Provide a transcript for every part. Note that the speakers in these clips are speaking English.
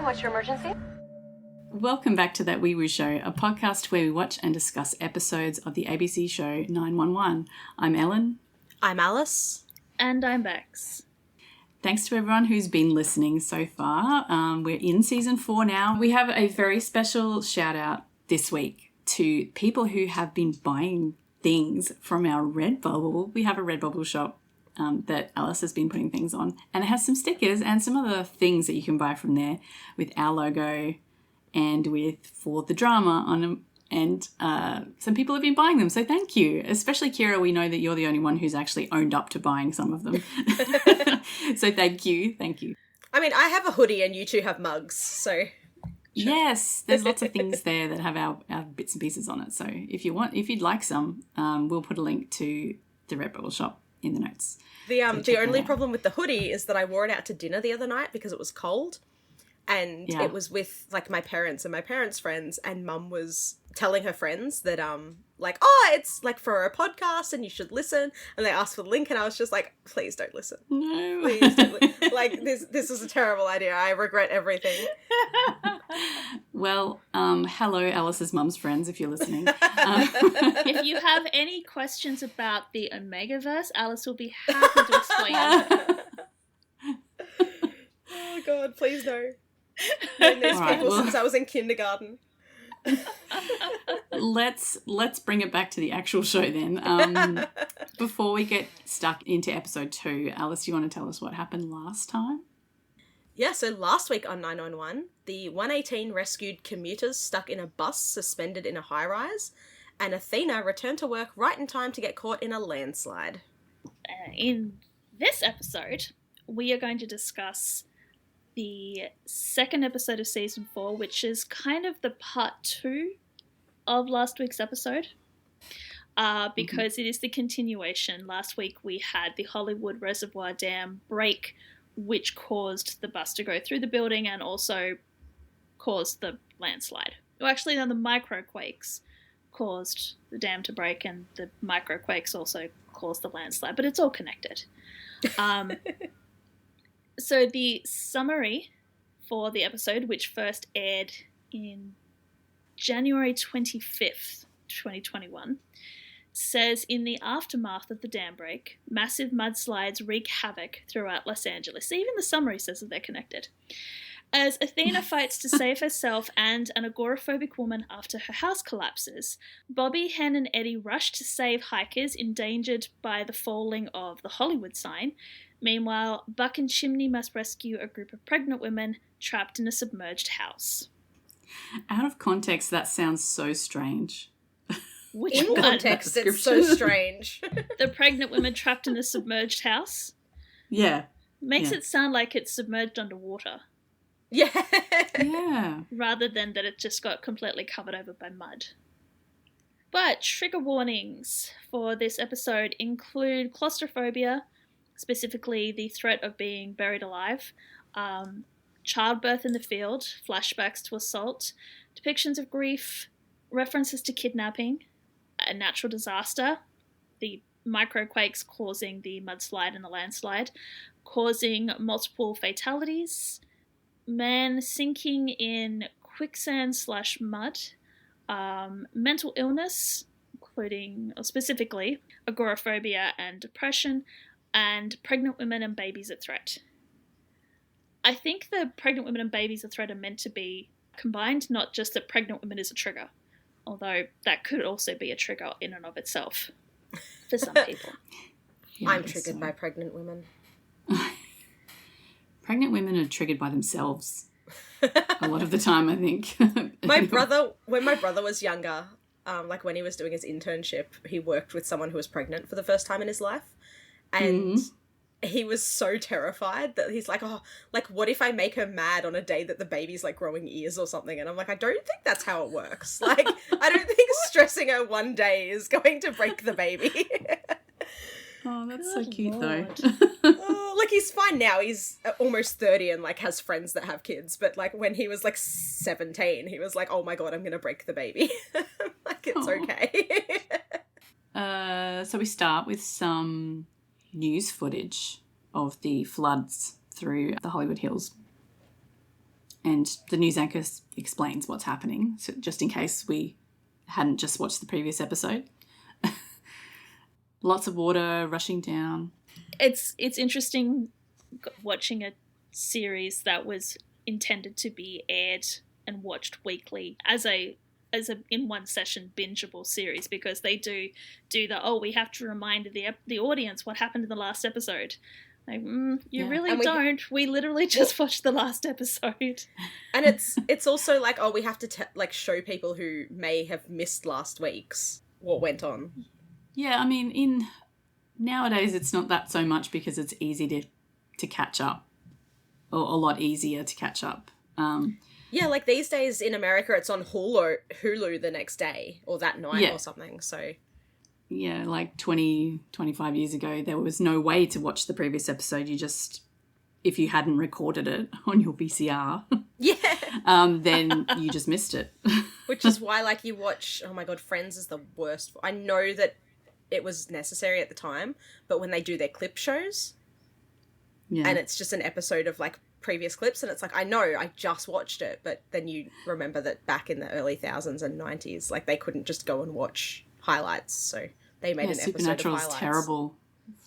what's your emergency? Welcome back to That Weewoo Show, a podcast where we watch and discuss episodes of the ABC show 911. I'm Ellen. I'm Alice. And I'm Bex. Thanks to everyone who's been listening so far. We're in season 4 now. We have a very special shout out this week to people who have been buying things from our Redbubble. We have a Redbubble shop that Alice has been putting things on, and it has some stickers and some other things that you can buy from there with our logo and with For the Drama on them. And some people have been buying them, so thank you. Especially Kira, we know that you're the only one who's actually owned up to buying some of them. So thank you. I mean, I have a hoodie and you two have mugs, so... Yes, there's lots of things there that have our bits and pieces on it. So if you'd like some, we'll put a link to the Redbubble shop in the notes. The only problem with the hoodie is that I wore it out to dinner the other night because it was cold. And it was with, like, my parents and my parents' friends, and Mum was telling her friends that, it's, like, for a podcast and you should listen. And they asked for the link, and I was just like, please don't listen. No. Please don't like, this is a terrible idea. I regret everything. Well, hello, Alice's mum's friends, if you're listening. If you have any questions about the Omegaverse, Alice will be happy to explain. Oh, God, please no. Known these people since I was in kindergarten. Let's bring it back to the actual show then. Before we get stuck into episode 2, Alice, do you want to tell us what happened last time? Yeah, so last week on 911, the 118 rescued commuters stuck in a bus suspended in a high-rise, and Athena returned to work right in time to get caught in a landslide. In this episode, we are going to discuss the second episode of season 4, which is kind of the part 2 of last week's episode, because it is the continuation. Last week we had the Hollywood Reservoir Dam break, which caused the bus to go through the building and also caused the landslide. Well, actually, no, the microquakes caused the dam to break, and the microquakes also caused the landslide, but it's all connected. So the summary for the episode, which first aired in January 25th, 2021, says, in the aftermath of the dam break, massive mudslides wreak havoc throughout Los Angeles. Even the summary says that they're connected. As Athena fights to save herself and an agoraphobic woman after her house collapses, Bobby, Hen and Eddie rush to save hikers endangered by the falling of the Hollywood sign. Meanwhile, Buck and Chimney must rescue a group of pregnant women trapped in a submerged house. Out of context, that sounds so strange. Which in one? context, it's so strange. The pregnant women trapped in a submerged house? Yeah. Makes it sound like it's submerged underwater. Yeah. Yeah. Rather than that it just got completely covered over by mud. But trigger warnings for this episode include claustrophobia, specifically the threat of being buried alive, childbirth in the field, flashbacks to assault, depictions of grief, references to kidnapping, a natural disaster, the microquakes causing the mudslide and the landslide, causing multiple fatalities, man sinking in quicksand/mud, mental illness, including, or specifically, agoraphobia and depression, and pregnant women and babies at threat. I think the pregnant women and babies at threat are meant to be combined, not just that pregnant women is a trigger, although that could also be a trigger in and of itself for some people. Yeah, I'm triggered by pregnant women. Pregnant women are triggered by themselves a lot of the time, I think. When my brother was younger, like when he was doing his internship, he worked with someone who was pregnant for the first time in his life. And he was so terrified that he's like, oh, like, what if I make her mad on a day that the baby's, like, growing ears or something? And I'm like, I don't think that's how it works. Like, I don't think stressing her one day is going to break the baby. Oh, that's so cute, Lord. though. Oh, like, he's fine now. He's almost 30 and, like, has friends that have kids. But, like, when he was, like, 17, he was like, oh, my God, I'm going to break the baby. Like, it's okay. So we start with some news footage of the floods through the Hollywood Hills. And the news anchor explains what's happening, so just in case we hadn't just watched the previous episode. Lots of water rushing down. It's interesting watching a series that was intended to be aired and watched weekly as a in one session bingeable series, because they do we have to remind the audience what happened in the last episode. Like, really don't. We literally just watched the last episode. And it's also like, we have to show people who may have missed last week's what went on. Yeah, I mean, nowadays it's not that so much because it's easy to catch up, or a lot easier to catch up. Yeah, like these days in America it's on Hulu the next day or that night or something, so... Yeah, like 20, 25 years ago, there was no way to watch the previous episode. You just, if you hadn't recorded it on your VCR, then you just missed it. Which is why, like, you watch, oh my God, Friends is the worst. I know that it was necessary at the time, but when they do their clip shows, and it's just an episode of, like, previous clips, and it's like, I know, I just watched it, but then you remember that back in the early 2000s and 90s, like, they couldn't just go and watch highlights, so they made an episode of highlights. Supernatural's terrible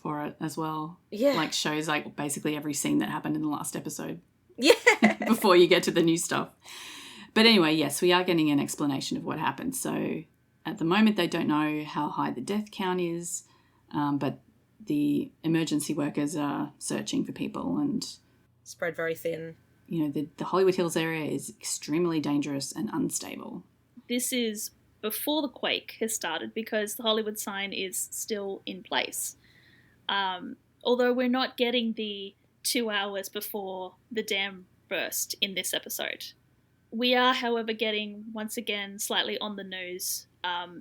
for it as well. Yeah. Like, shows, like, basically every scene that happened in the last episode. Yeah. Before you get to the new stuff. But anyway, yes, we are getting an explanation of what happened. So at the moment, they don't know how high the death count is, but the emergency workers are searching for people, and... Spread very thin. You know, the Hollywood Hills area is extremely dangerous and unstable. This is before the quake has started, because the Hollywood sign is still in place. Although we're not getting the 2 hours before the dam burst in this episode. We are, however, getting, once again, slightly on the nose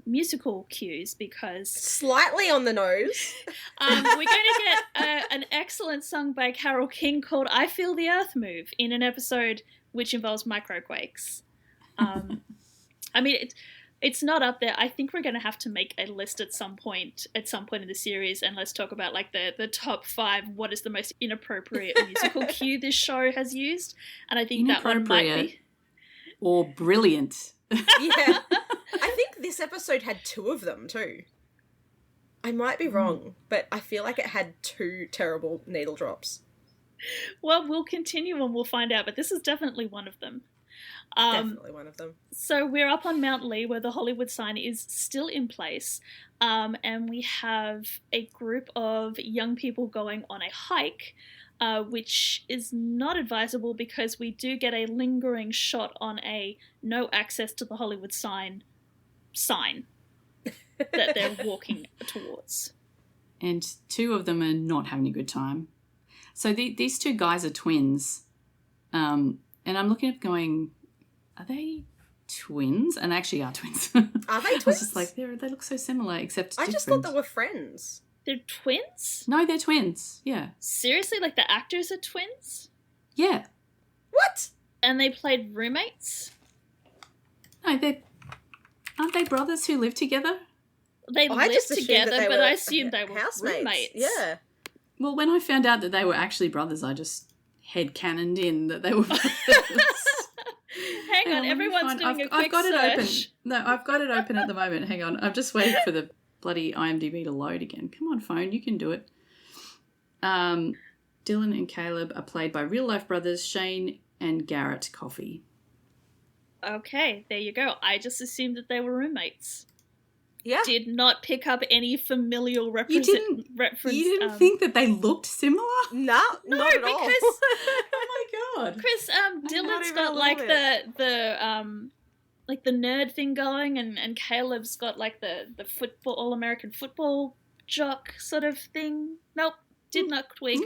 musical cues, because... Slightly on the nose? We're going to get an excellent song by Carole King called I Feel the Earth Move in an episode which involves microquakes. I mean, it's not up there. I think we're going to have to make a list at some point in the series, and let's talk about like the top 5. What is the most inappropriate musical cue this show has used? And I think that one might be, or brilliant. Yeah, I think this episode had 2 of them too. I might be wrong, but I feel like it had 2 terrible needle drops. Well, we'll continue and we'll find out, but this is definitely one of them. Definitely one of them. So we're up on Mount Lee, where the Hollywood sign is still in place, and we have a group of young people going on a hike, which is not advisable because we do get a lingering shot on a no access to the Hollywood sign that they're walking towards. And 2 of them are not having a good time. So these 2 guys are twins, and I'm looking up going... Are they twins? And they actually are twins. Are they twins? I was just like, they look so similar, except I different. just thought they were friends. They're twins? No, they're twins. Yeah. Seriously? Like the actors are twins? Yeah. What? And they played roommates? No, aren't they brothers who live together? They lived together, but I assumed they were housemates. roommates. Yeah. Well, when I found out that they were actually brothers, I just headcanoned in that they were brothers. Hang on, everyone's doing a quick I've got search. It open. No, I've got it open at the moment. Hang on. I'm just waiting for the bloody IMDb to load again. Come on, phone. You can do it. Dylan and Caleb are played by real-life brothers Shane and Garrett Coffey. Okay, there you go. I just assumed that they were roommates. Yeah. Did not pick up any familial reference. You didn't think that they looked similar? No, not at all. Because Oh my god. Chris, Dylan's even got a like little the nerd thing going, and Caleb's got like the football All-American football jock sort of thing. Nope, did not twig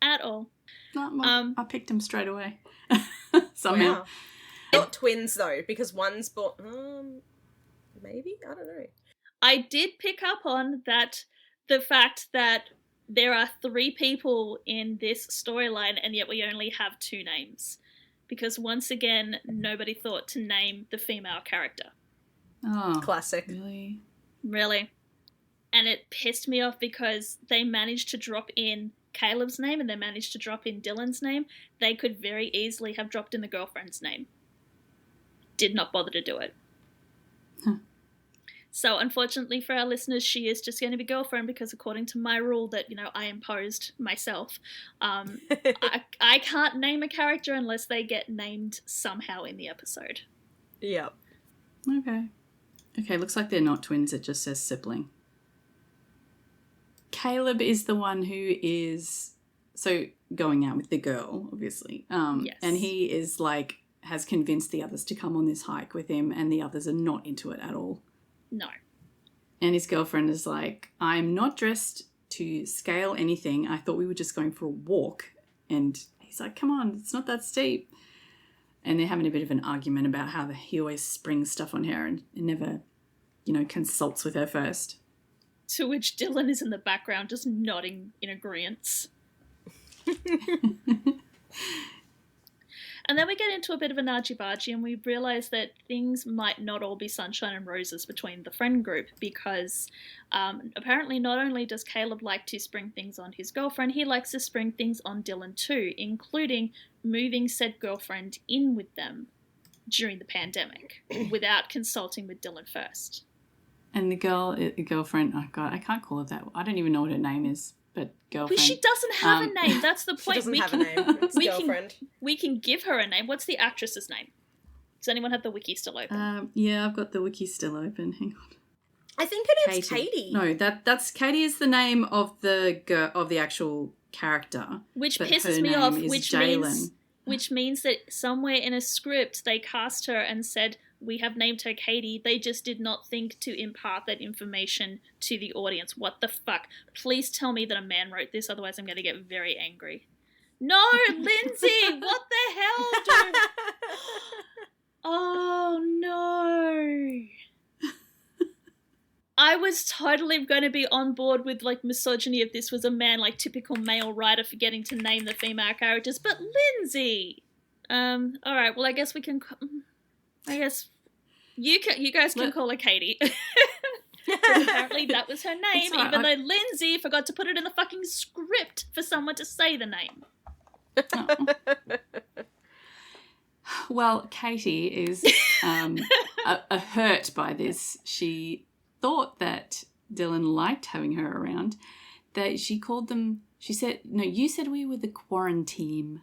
at all. No, I picked them straight away. Somehow. Wow. Not twins though, because one's born. Maybe, I don't know. I did pick up on that, the fact that there are 3 people in this storyline, and yet we only have 2 names. Because once again, nobody thought to name the female character. Oh, Classic. really? Really. And it pissed me off because they managed to drop in Caleb's name and they managed to drop in Dylan's name, they could very easily have dropped in the girlfriend's name. Did not bother to do it. Huh. So unfortunately for our listeners, she is just going to be girlfriend because according to my rule that, I imposed myself, I can't name a character unless they get named somehow in the episode. Yep. Okay, looks like they're not twins. It just says sibling. Caleb is the one who is going out with the girl, obviously. Yes. And he is has convinced the others to come on this hike with him, and the others are not into it at all. No. And his girlfriend is like, I'm not dressed to scale anything. I thought we were just going for a walk. And he's like, come on, it's not that steep. And they're having a bit of an argument about how he always springs stuff on her and never, consults with her first. To which Dylan is in the background just nodding in agreeance. And then we get into a bit of an argy-bargy and we realise that things might not all be sunshine and roses between the friend group because apparently not only does Caleb like to spring things on his girlfriend, he likes to spring things on Dylan too, including moving said girlfriend in with them during the pandemic without consulting with Dylan first. And the girlfriend, oh God, I can't call her that. I don't even know what her name is. But girlfriend. But she doesn't have a name. That's the point. She doesn't have a name. It's girlfriend. We can give her a name. What's the actress's name? Does anyone have the wiki still open? Yeah, I've got the wiki still open. Hang on. I think her name's Katie. No, that's Katie is the name of the actual character. Which pisses me off. Which means that somewhere in a script they cast her and said, we have named her Katie. They just did not think to impart that information to the audience. What the fuck? Please tell me that a man wrote this, otherwise I'm going to get very angry. No, Lindsay! What the hell, dude? Oh, no. I was totally going to be on board with, misogyny if this was a man, typical male writer forgetting to name the female characters. But Lindsay! Alright, well, I guess we can... I guess you guys can call her Katie. Apparently that was her name, even though Lindsay forgot to put it in the fucking script for someone to say the name. Oh. Well, Katie is hurt by this. She thought that Dylan liked having her around. That she called them, she said, no, you said we were the quarantine,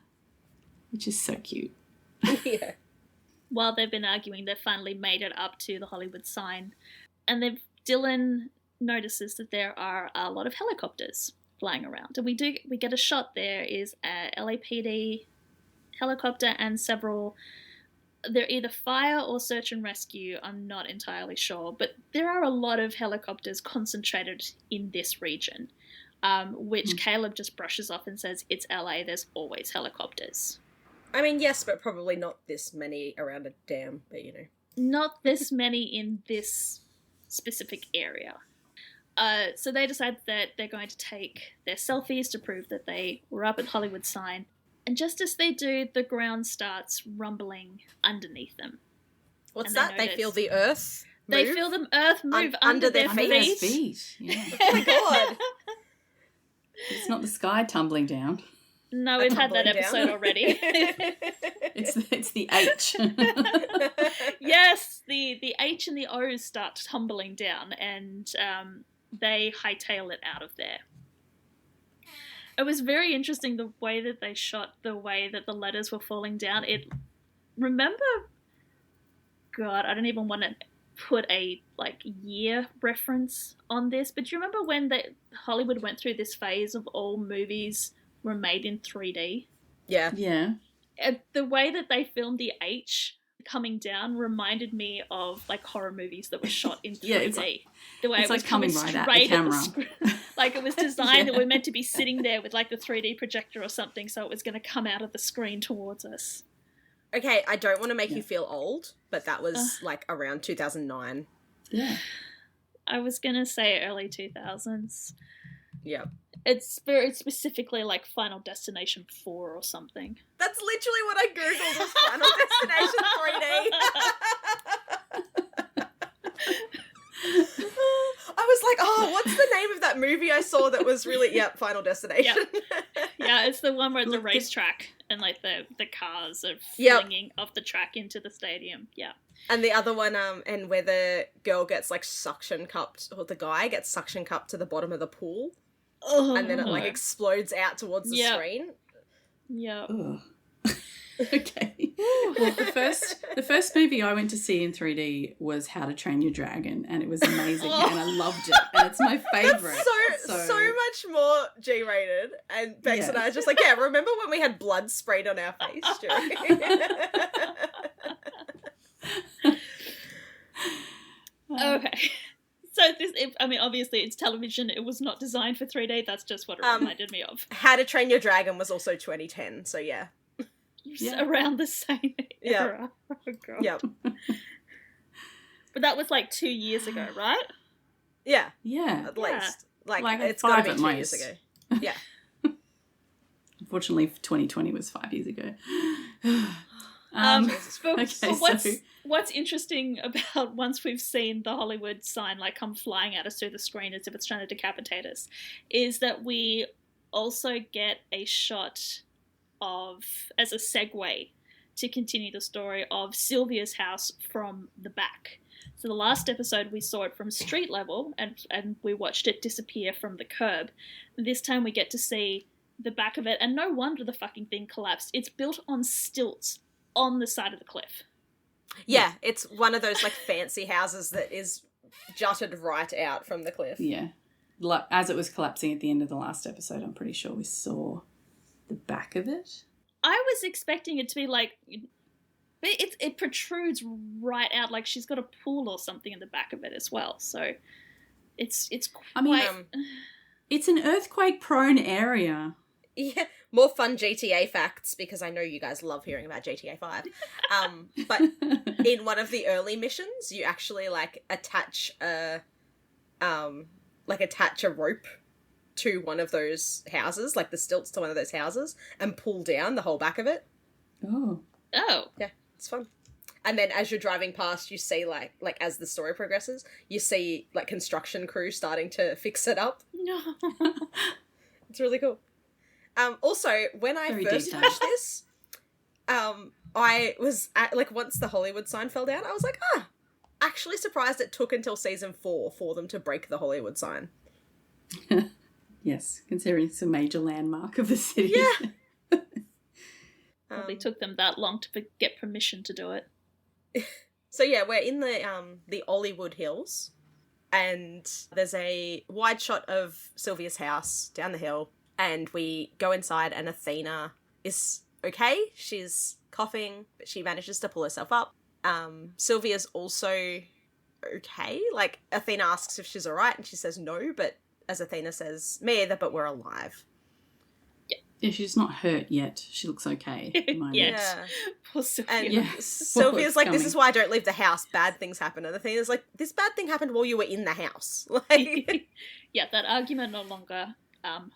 which is so cute. Yeah. While they've been arguing, they've finally made it up to the Hollywood sign. And Dylan notices that there are a lot of helicopters flying around. And we get a shot. There is a LAPD helicopter and several... They're either fire or search and rescue. I'm not entirely sure. But there are a lot of helicopters concentrated in this region, which Caleb just brushes off and says, it's LA, there's always helicopters. I mean, yes, but probably not this many around a dam, but Not this many in this specific area. So they decide that they're going to take their selfies to prove that they were up at Hollywood sign. And just as they do, the ground starts rumbling underneath them. What's that? They feel the earth move? They feel the earth move under their feet. Yeah. Oh my God. It's not the sky tumbling down. No, we've had that episode already. It's the H. Yes, the H and the O's start tumbling down, and they hightail it out of there. It was very interesting the way that they shot, the way that the letters were falling down. God, I don't even want to put a year reference on this, but do you remember when Hollywood went through this phase of all movies were made in 3D? Yeah. Yeah. The way that they filmed the H coming down reminded me of horror movies that were shot in 3D. Yeah, the way it was coming right at the camera. It was designed that we're meant to be sitting there with the 3D projector or something, so it was going to come out of the screen towards us. Okay, I don't want to make you feel old, but that was around 2009. Yeah. I was going to say early 2000s. Yeah. It's very specifically Final Destination 4 or something. That's literally what I googled, was Final Destination 3D. I was like, oh, what's the name of that movie I I saw that was really, Final Destination. Yeah, it's the one where the racetrack and like the cars are flinging off the track into the stadium. Yeah. And the other one, and where the girl gets like suction cupped, or the guy gets suction cupped to the bottom of the pool. Oh, and then it like explodes out towards the screen. Yeah. Okay. Well, the first movie I went to see in 3D was How to Train Your Dragon, and it was amazing, and I loved it, and it's my favourite. So much more G-rated, and Bex and I are just like, remember when we had blood sprayed on our face during? Okay. So obviously it's television. It was not designed for 3D. That's just what it reminded me of. How to Train Your Dragon was also 2010, so yeah. Around the same era. Oh, God. Yep. But that was like 2 years ago, right? Yeah. Yeah. At least. Like it's 5 gotta be at 2 most. years ago. Yeah. Unfortunately, 2020 was 5 years ago. What's interesting about once we've seen the Hollywood sign like come flying at us through the screen as if it's trying to decapitate us, is that we also get a shot of, as a segue to continue the story, of Sylvia's house from the back. So the last episode we saw it from street level and we watched it disappear from the curb. This time we get to see the back of it, and no wonder the fucking thing collapsed. It's built on stilts on the side of the cliff. Yeah, it's one of those like fancy houses that is jutted right out from the cliff. Yeah. As it was collapsing at the end of the last episode, I'm pretty sure we saw the back of it. I was expecting it to be like, it protrudes right out, like she's got a pool or something in the back of it as well. So it's quite... it's an earthquake-prone area. Yeah, more fun GTA facts, because I know you guys love hearing about GTA 5. But in one of the early missions, you actually like attach a rope to one of those houses, like the stilts to one of those houses, and pull down the whole back of it. Oh. Yeah, it's fun. And then as you're driving past, you see like as the story progresses, you see like construction crew starting to fix it up. No. It's really cool. Also, when I first watched this, I was once the Hollywood sign fell down, I was like, actually surprised it took until season 4 for them to break the Hollywood sign. Yes, considering it's a major landmark of the city. Yeah. Probably took them that long to get permission to do it. So yeah, we're in the Hollywood Hills, and there's a wide shot of Sylvia's house down the hill, and we go inside, and Athena is okay. She's coughing, but she manages to pull herself up. Sylvia's also okay. Like, Athena asks if she's alright, and she says no, but as Athena says, me either, but we're alive. Yeah, she's not hurt yet. She looks okay at the moment. Yeah. Poor Sylvia. And Sylvia's like, this is why I don't leave the house. Bad things happen. And Athena's like, this bad thing happened while you were in the house. Like, yeah, that argument no longer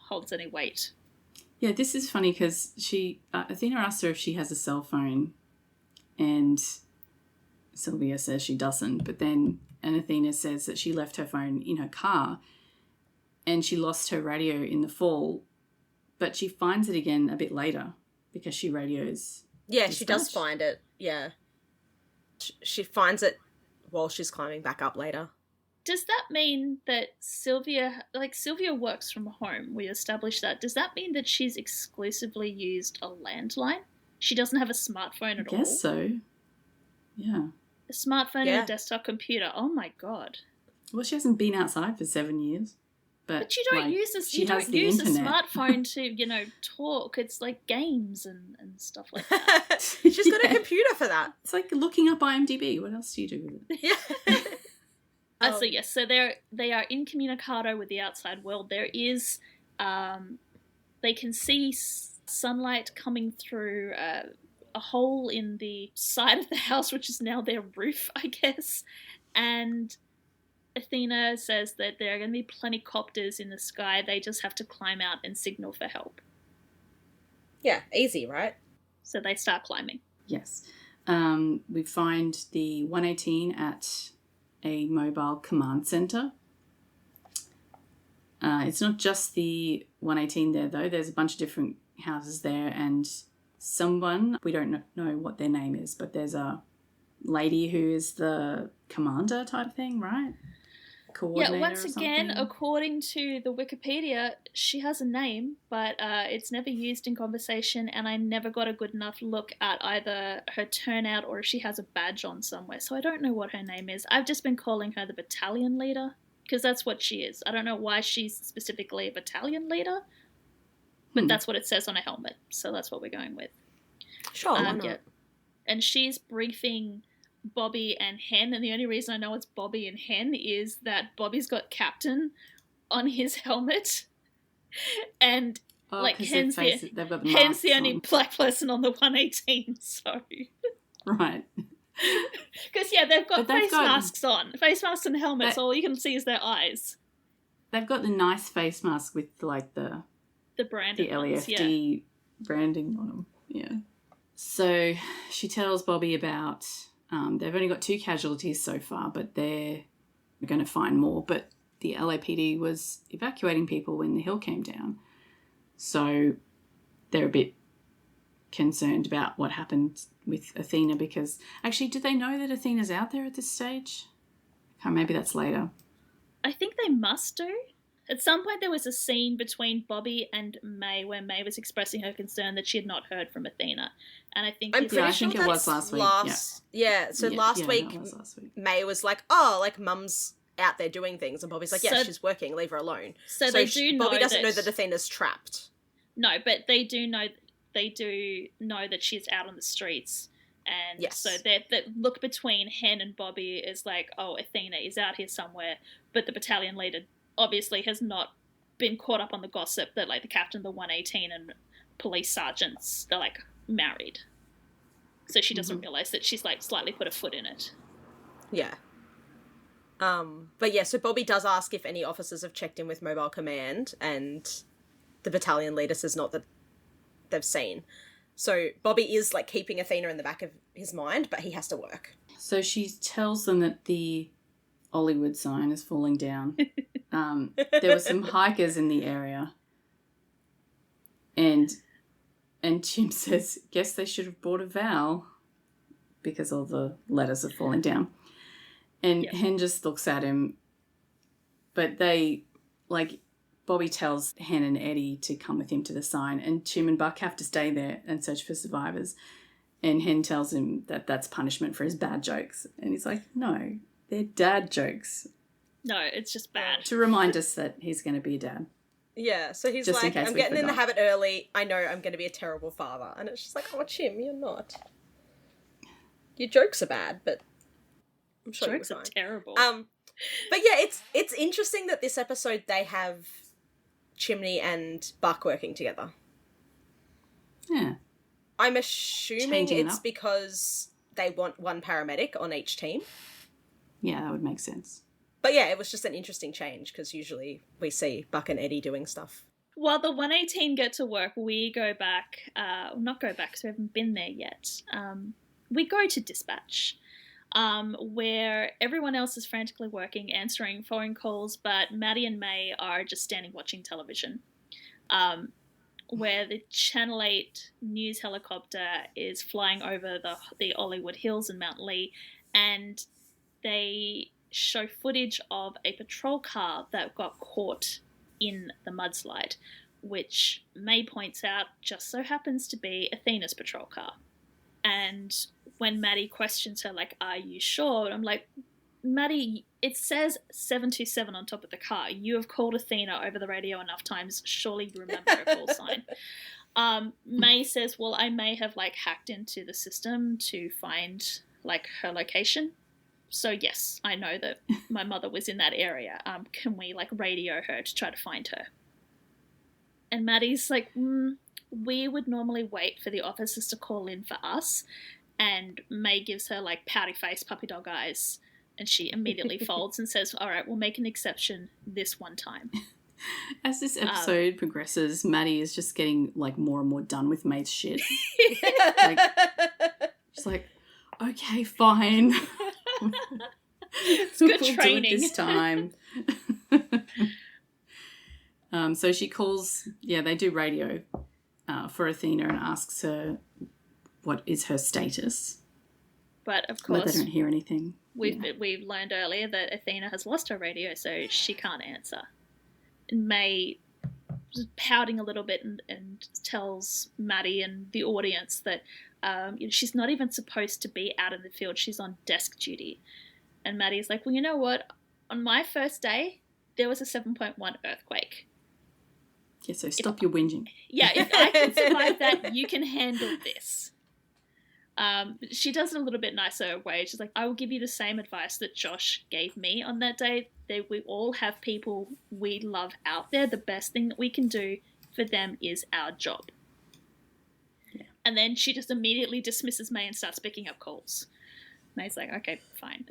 holds any weight. Yeah, this is funny because Athena asks her if she has a cell phone, and Sylvia says she doesn't, and Athena says that she left her phone in her car and she lost her radio in the fall, but she finds it again a bit later because she radios. Yeah, she does find it. Yeah. She finds it while she's climbing back up later. Does that mean that Sylvia works from home? We established that. Does that mean that she's exclusively used a landline? She doesn't have a smartphone at all? I guess so. Yeah. A smartphone and a desktop computer. Oh my God. Well, she hasn't been outside for 7 years. But you don't use a smartphone to, talk. It's like games and stuff like that. She's got a computer for that. It's like looking up IMDb. What else do you do with it? Yeah. So they are incommunicado with the outside world. There is, they can see sunlight coming through a hole in the side of the house, which is now their roof, I guess. And Athena says that there are going to be plenty copters in the sky. They just have to climb out and signal for help. Yeah, easy, right? So they start climbing. Yes. We find the 118 at a mobile command center. It's not just the 118 there, though. There's a bunch of different houses there, and someone, we don't know what their name is, but there's a lady who is the commander type thing, right? Coordinator. Yeah, once again, according to the Wikipedia, she has a name, but it's never used in conversation, and I never got a good enough look at either her turnout or if she has a badge on somewhere, so I don't know what her name is. I've just been calling her the battalion leader, because that's what she is. I don't know why she's specifically a battalion leader, but that's what it says on a helmet, so that's what we're going with. Sure, why not? Yeah. And she's briefing Bobby and Hen, and the only reason I know it's Bobby and Hen is that Bobby's got Captain on his helmet, and Hen's the only black person on the 118, so... Right. Because, yeah, they've got face masks on. Face masks and helmets, all you can see is their eyes. They've got the nice face mask with, like, the branding, the LEFD branding on them, yeah. So she tells Bobby about... they've only got 2 casualties so far, but they're going to find more. But the LAPD was evacuating people when the hill came down. So they're a bit concerned about what happened with Athena because... Actually, do they know that Athena's out there at this stage? Okay, maybe that's later. I think they must do. At some point there was a scene between Bobby and May where May was expressing her concern that she had not heard from Athena. And I think... I'm pretty sure it was last week. Last week, May was like, oh, like, Mum's out there doing things. And Bobby's like, yeah, she's working, leave her alone. So they do know Bobby doesn't know that Athena's trapped. No, but they do know that she's out on the streets. And so the look between Hen and Bobby is like, oh, Athena is out here somewhere. But the battalion leader obviously has not been caught up on the gossip that, like, the captain of the 118 and police sergeants, they're, like, married. So she doesn't realise that she's, like, slightly put a foot in it. Yeah. But yeah, so Bobby does ask if any officers have checked in with Mobile Command, and the battalion leader says not that they've seen. So Bobby is, like, keeping Athena in the back of his mind, but he has to work. So she tells them that the Hollywood sign is falling down. There were some hikers in the area. And Jim says, guess they should have brought a vowel because all the letters are falling down. And Hen just looks at him. But they, like, Bobby tells Hen and Eddie to come with him to the sign, and Jim and Buck have to stay there and search for survivors. And Hen tells him that that's punishment for his bad jokes. And he's like, no, they're dad jokes. No, it's just bad. To remind us that he's going to be a dad. Yeah, so he's just like, I'm getting in the habit early. I know I'm going to be a terrible father. And it's just like, oh, Jim, you're not. Your jokes are bad, but I'm sure jokes are terrible. But yeah, it's interesting that this episode they have Chimney and Buck working together. Yeah. I'm assuming it's because they want one paramedic on each team. Yeah, that would make sense. But yeah, it was just an interesting change because usually we see Buck and Eddie doing stuff. While the 118 get to work, we go back, not go back because we haven't been there yet. We go to dispatch, where everyone else is frantically working, answering phone calls, but Maddie and May are just standing watching television. Where the Channel 8 news helicopter is flying over the Hollywood Hills and Mount Lee, and they show footage of a patrol car that got caught in the mudslide, which May points out just so happens to be Athena's patrol car. And when Maddie questions her, like, are you sure? And I'm like, Maddie, it says 727 on top of the car. You have called Athena over the radio enough times. Surely you remember her call sign. May says, well, I may have, like, hacked into the system to find, like, her location. So, yes, I know that my mother was in that area. Can we, like, radio her to try to find her? And Maddie's like, we would normally wait for the officers to call in for us. And May gives her, like, pouty face, puppy dog eyes. And she immediately folds and says, all right, we'll make an exception this one time. As this episode progresses, Maddie is just getting, like, more and more done with May's shit. She's like, okay, fine. It's good training. Do it this time. So she calls, they do radio for Athena and asks her what is her status. But of But they course, don't hear anything. we've learned earlier that Athena has lost her radio, so she can't answer. And May is pouting a little bit and tells Maddie and the audience that she's not even supposed to be out in the field. She's on desk duty. And Maddie's like, well, you know what? On my first day, there was a 7.1 earthquake. Yeah, so stop your whinging. Yeah, if I can survive that, you can handle this. She does it a little bit nicer way. She's like, I will give you the same advice that Josh gave me on that day. We all have people we love out there. The best thing that we can do for them is our job. Yeah. And then she just immediately dismisses May and starts picking up calls. May's like, okay, fine.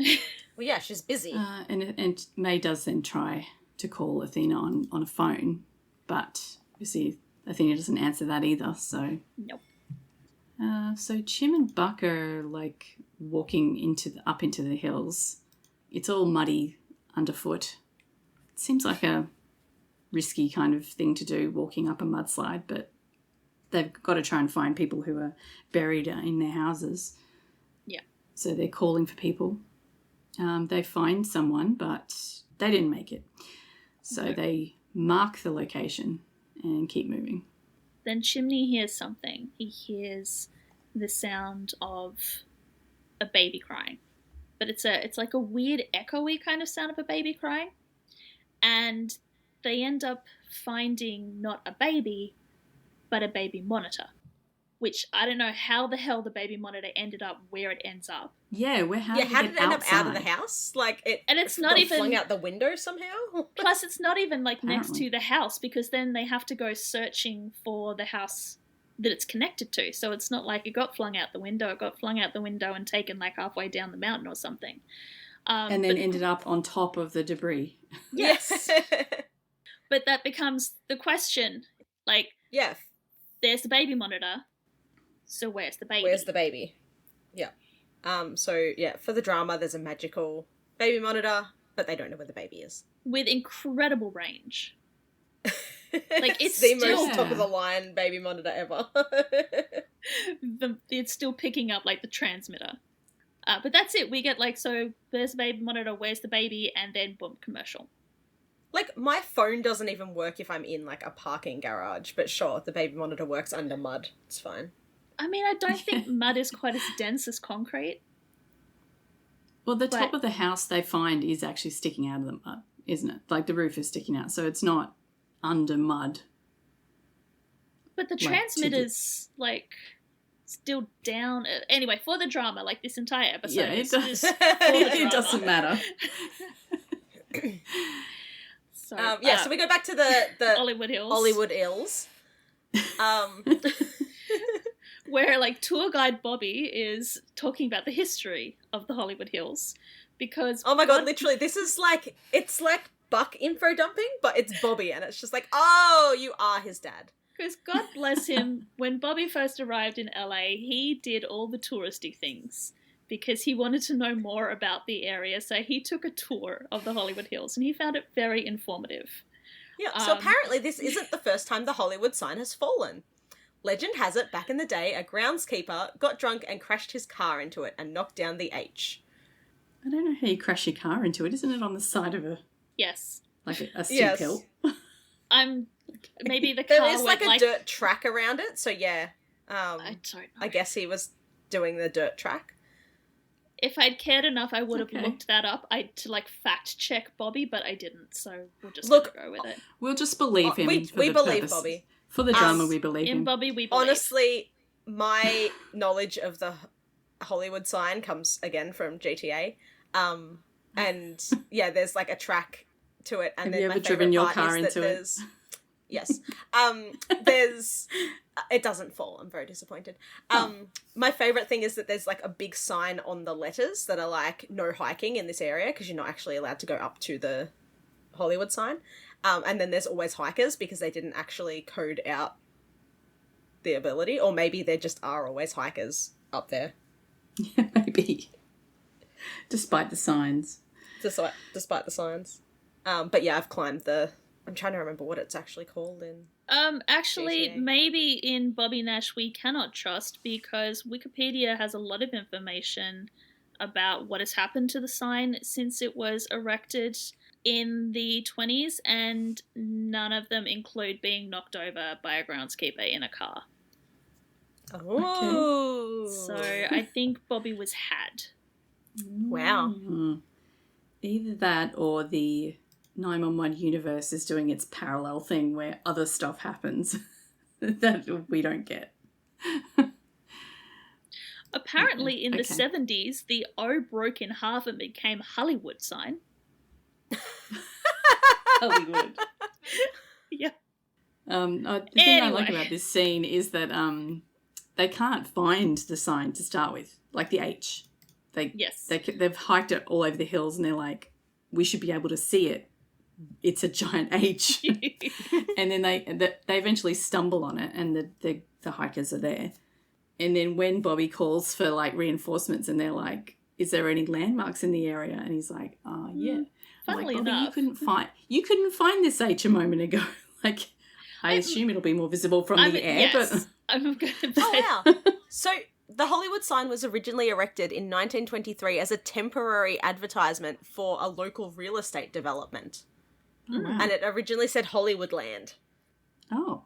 Well, yeah, she's busy. And May does then try to call Athena on a phone, but you see Athena doesn't answer that either, so... Nope. So Chim and Buck are like walking up into the hills. It's all muddy underfoot. It seems like a risky kind of thing to do, walking up a mudslide, but they've got to try and find people who are buried in their houses. Yeah. So they're calling for people. They find someone, but they didn't make it. So they mark the location and keep moving. Then Chimney hears something. He hears the sound of a baby crying. But it's like a weird echoey kind of sound of a baby crying. And they end up finding not a baby, but a baby monitor. Which I don't know how the hell the baby monitor ended up where it ends up. Yeah, how did it end outside? up out of the house? Like it's not even flung out the window somehow. Plus, it's not even like next to the house, because then they have to go searching for the house that it's connected to. So it's not like it got flung out the window. It got flung out the window and taken like halfway down the mountain or something. And then ended up on top of the debris. Yes. But that becomes the question. Like, yeah, there's the baby monitor. So where's the baby? Where's the baby? Yeah. So, yeah, for the drama, there's a magical baby monitor, but they don't know where the baby is. With incredible range. Like, it's the still... most top-of-the-line baby monitor ever. It's still picking up, like, the transmitter. But that's it. We get, like, so there's the baby monitor, where's the baby, and then boom, commercial. Like, my phone doesn't even work if I'm in, like, a parking garage, but sure, the baby monitor works under mud. It's fine. I mean, I don't think mud is quite as dense as concrete. Well, the top of the house they find is actually sticking out of the mud, isn't it? Like, the roof is sticking out, so it's not under mud. But the transmitter's, like, still down. Anyway, for the drama, like, this entire episode it doesn't matter. So, so we go back to the Hollywood Hills. Where, like, tour guide Bobby is talking about the history of the Hollywood Hills. Because... Oh my god, literally, this is like... It's like Buck info dumping, but it's Bobby, and it's just like, oh, you are his dad. Because God bless him, when Bobby first arrived in LA, he did all the touristy things. Because he wanted to know more about the area, so he took a tour of the Hollywood Hills, and he found it very informative. Yeah, so apparently this isn't the first time the Hollywood sign has fallen. Legend has it, back in the day, a groundskeeper got drunk and crashed his car into it and knocked down the H. I don't know how you crash your car into it. Isn't it on the side of Yes. Like a steep hill? Maybe the car there is went like a dirt track around it, so yeah. I don't know. I guess he was doing the dirt track. If I'd cared enough, I would have looked that up. To like fact check Bobby, but I didn't, so we'll just go with it. We'll just believe him. We believe Bobby. For the drama, we believe him. In Bobby, we believe. Honestly, my knowledge of the Hollywood sign comes again from GTA. And yeah, there's like a track to it, and have then you my ever driven your car is into that it? there's yes. There's it doesn't fall. I'm very disappointed. My favorite thing is that there's like a big sign on the letters that are like no hiking in this area because you're not actually allowed to go up to the Hollywood sign. And then there's always hikers because they didn't actually code out the ability, or maybe there just are always hikers up there. Yeah, maybe. Despite the signs. Despite the signs. But yeah, I've climbed the I'm trying to remember what it's actually called in... Actually, GTA. maybe in Bobby Nash we cannot trust, because Wikipedia has a lot of information about what has happened to the sign since it was erected in the 20s, and none of them include being knocked over by a groundskeeper in a car. Oh! So I think Bobby was had. Wow. Either that or the 911 universe is doing its parallel thing where other stuff happens that we don't get. Apparently, in the Okay. 70s, the O broke in half and became Hollywood sign. Hollywood. Yeah. The thing I like Anyway. about this scene is that they can't find the sign to start with, like the H. Yes. They've hiked it all over the hills and they're like, we should be able to see it. It's a giant H. And then they eventually stumble on it, and the hikers are there. And then when Bobby calls for like reinforcements and they're like, is there any landmarks in the area? And he's like, oh yeah. I'm Funnily like, Bobby, enough. you couldn't find this H a moment ago. Like, I assume it'll be more visible from the air, yes, but I'm going to say. Oh, wow. So the Hollywood sign was originally erected in 1923 as a temporary advertisement for a local real estate development. wow. And it originally said Hollywoodland. Oh,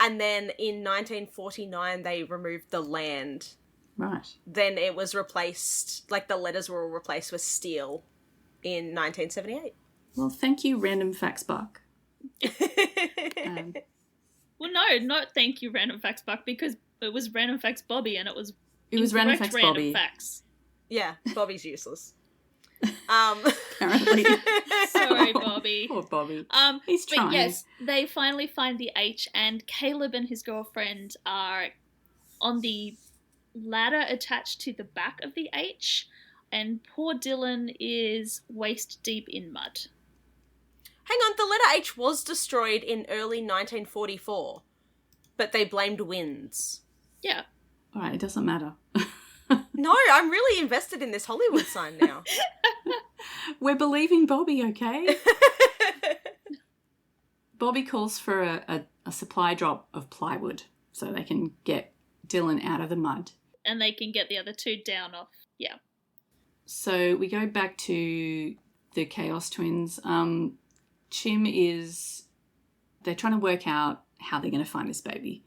And then in 1949, they removed the land. right. Then it was replaced, like the letters were all replaced with steel in 1978. Well, thank you, Random Facts Buck. Well, no, not thank you, Random Facts Buck, because it was Random Facts Bobby, and it was Random incorrect Facts Bobby. Facts. Yeah, Bobby's useless. Apparently. Sorry, Bobby. Poor Bobby. He's But trying. yes, they finally find the H, and Caleb and his girlfriend are on the ladder attached to the back of the H, and poor Dylan is waist deep in mud. Hang on, the letter H was destroyed in early 1944, but they blamed winds. Yeah. All right, it doesn't matter. No, I'm really invested in this Hollywood sign now. We're believing Bobby, okay? Bobby calls for a supply drop of plywood so they can get Dylan out of the mud. And they can get the other two down off. Yeah. So we go back to the Chaos Twins. Chim they're trying to work out how they're going to find this baby.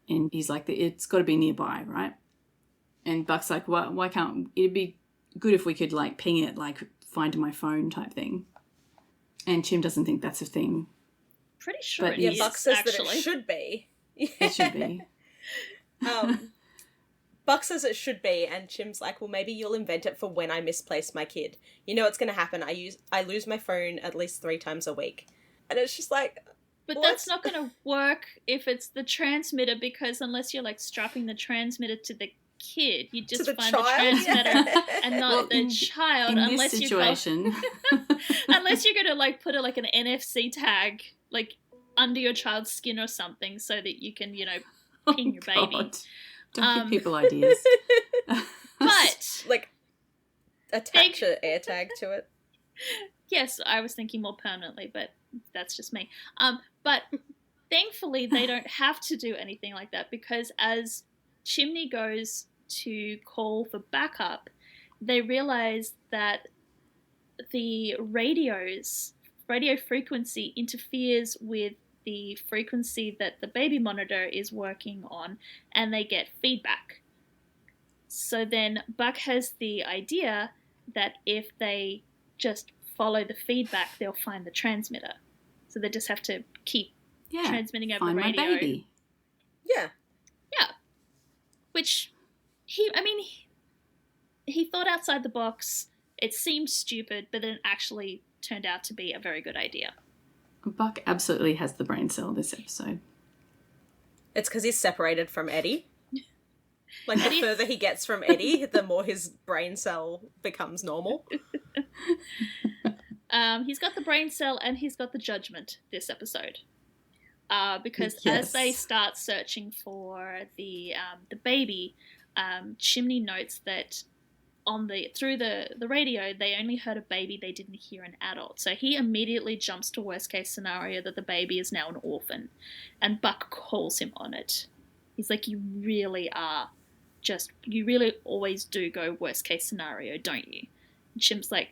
And he's like, it's got to be nearby, right? And Buck's like, why can't, it'd be good if we could like ping it, like find my phone type thing. And Chim doesn't think that's a thing. Pretty sure But it Yeah, is, Buck says actually. that it should be. It should be. Buck says it should be, and Chim's like, well, maybe you'll invent it for when I misplace my kid. You know what's going to happen. I lose my phone at least 3 times a week. And it's just like... But what? that's not going to work if it's the transmitter, because unless you're like strapping the transmitter to the kid, you just To the find child? the transmitter Yeah. and not Well, the child, In unless this you situation, unless you're going to like put like an NFC tag like under your child's skin or something so that you can, you know, ping your baby. God. Don't give people ideas. But Like, attach an air tag to it. yes, I was thinking more permanently, but that's just me. But thankfully, they don't have to do anything like that, because as Chimney goes to call for backup, they realize that the radio frequency interferes with the frequency that the baby monitor is working on, and they get feedback. So then Buck has the idea that if they just follow the feedback, they'll find the transmitter. So they just have to keep Yeah. transmitting over Find the my radio. baby. Yeah. Yeah. Which, he thought outside the box. It seemed stupid, but then actually turned out to be a very good idea. Buck absolutely has the brain cell this episode. It's because he's separated from Eddie. Like, the Eddie- further he gets from Eddie, the more his brain cell becomes normal. He's got the brain cell and he's got the judgment this episode. Because Yes. as they start searching for the baby, Chimney notes that through the radio, they only heard a baby, they didn't hear an adult. So he immediately jumps to worst case scenario that the baby is now an orphan, and Buck calls him on it. He's like, you really always do go worst case scenario, don't you? And Chim's like,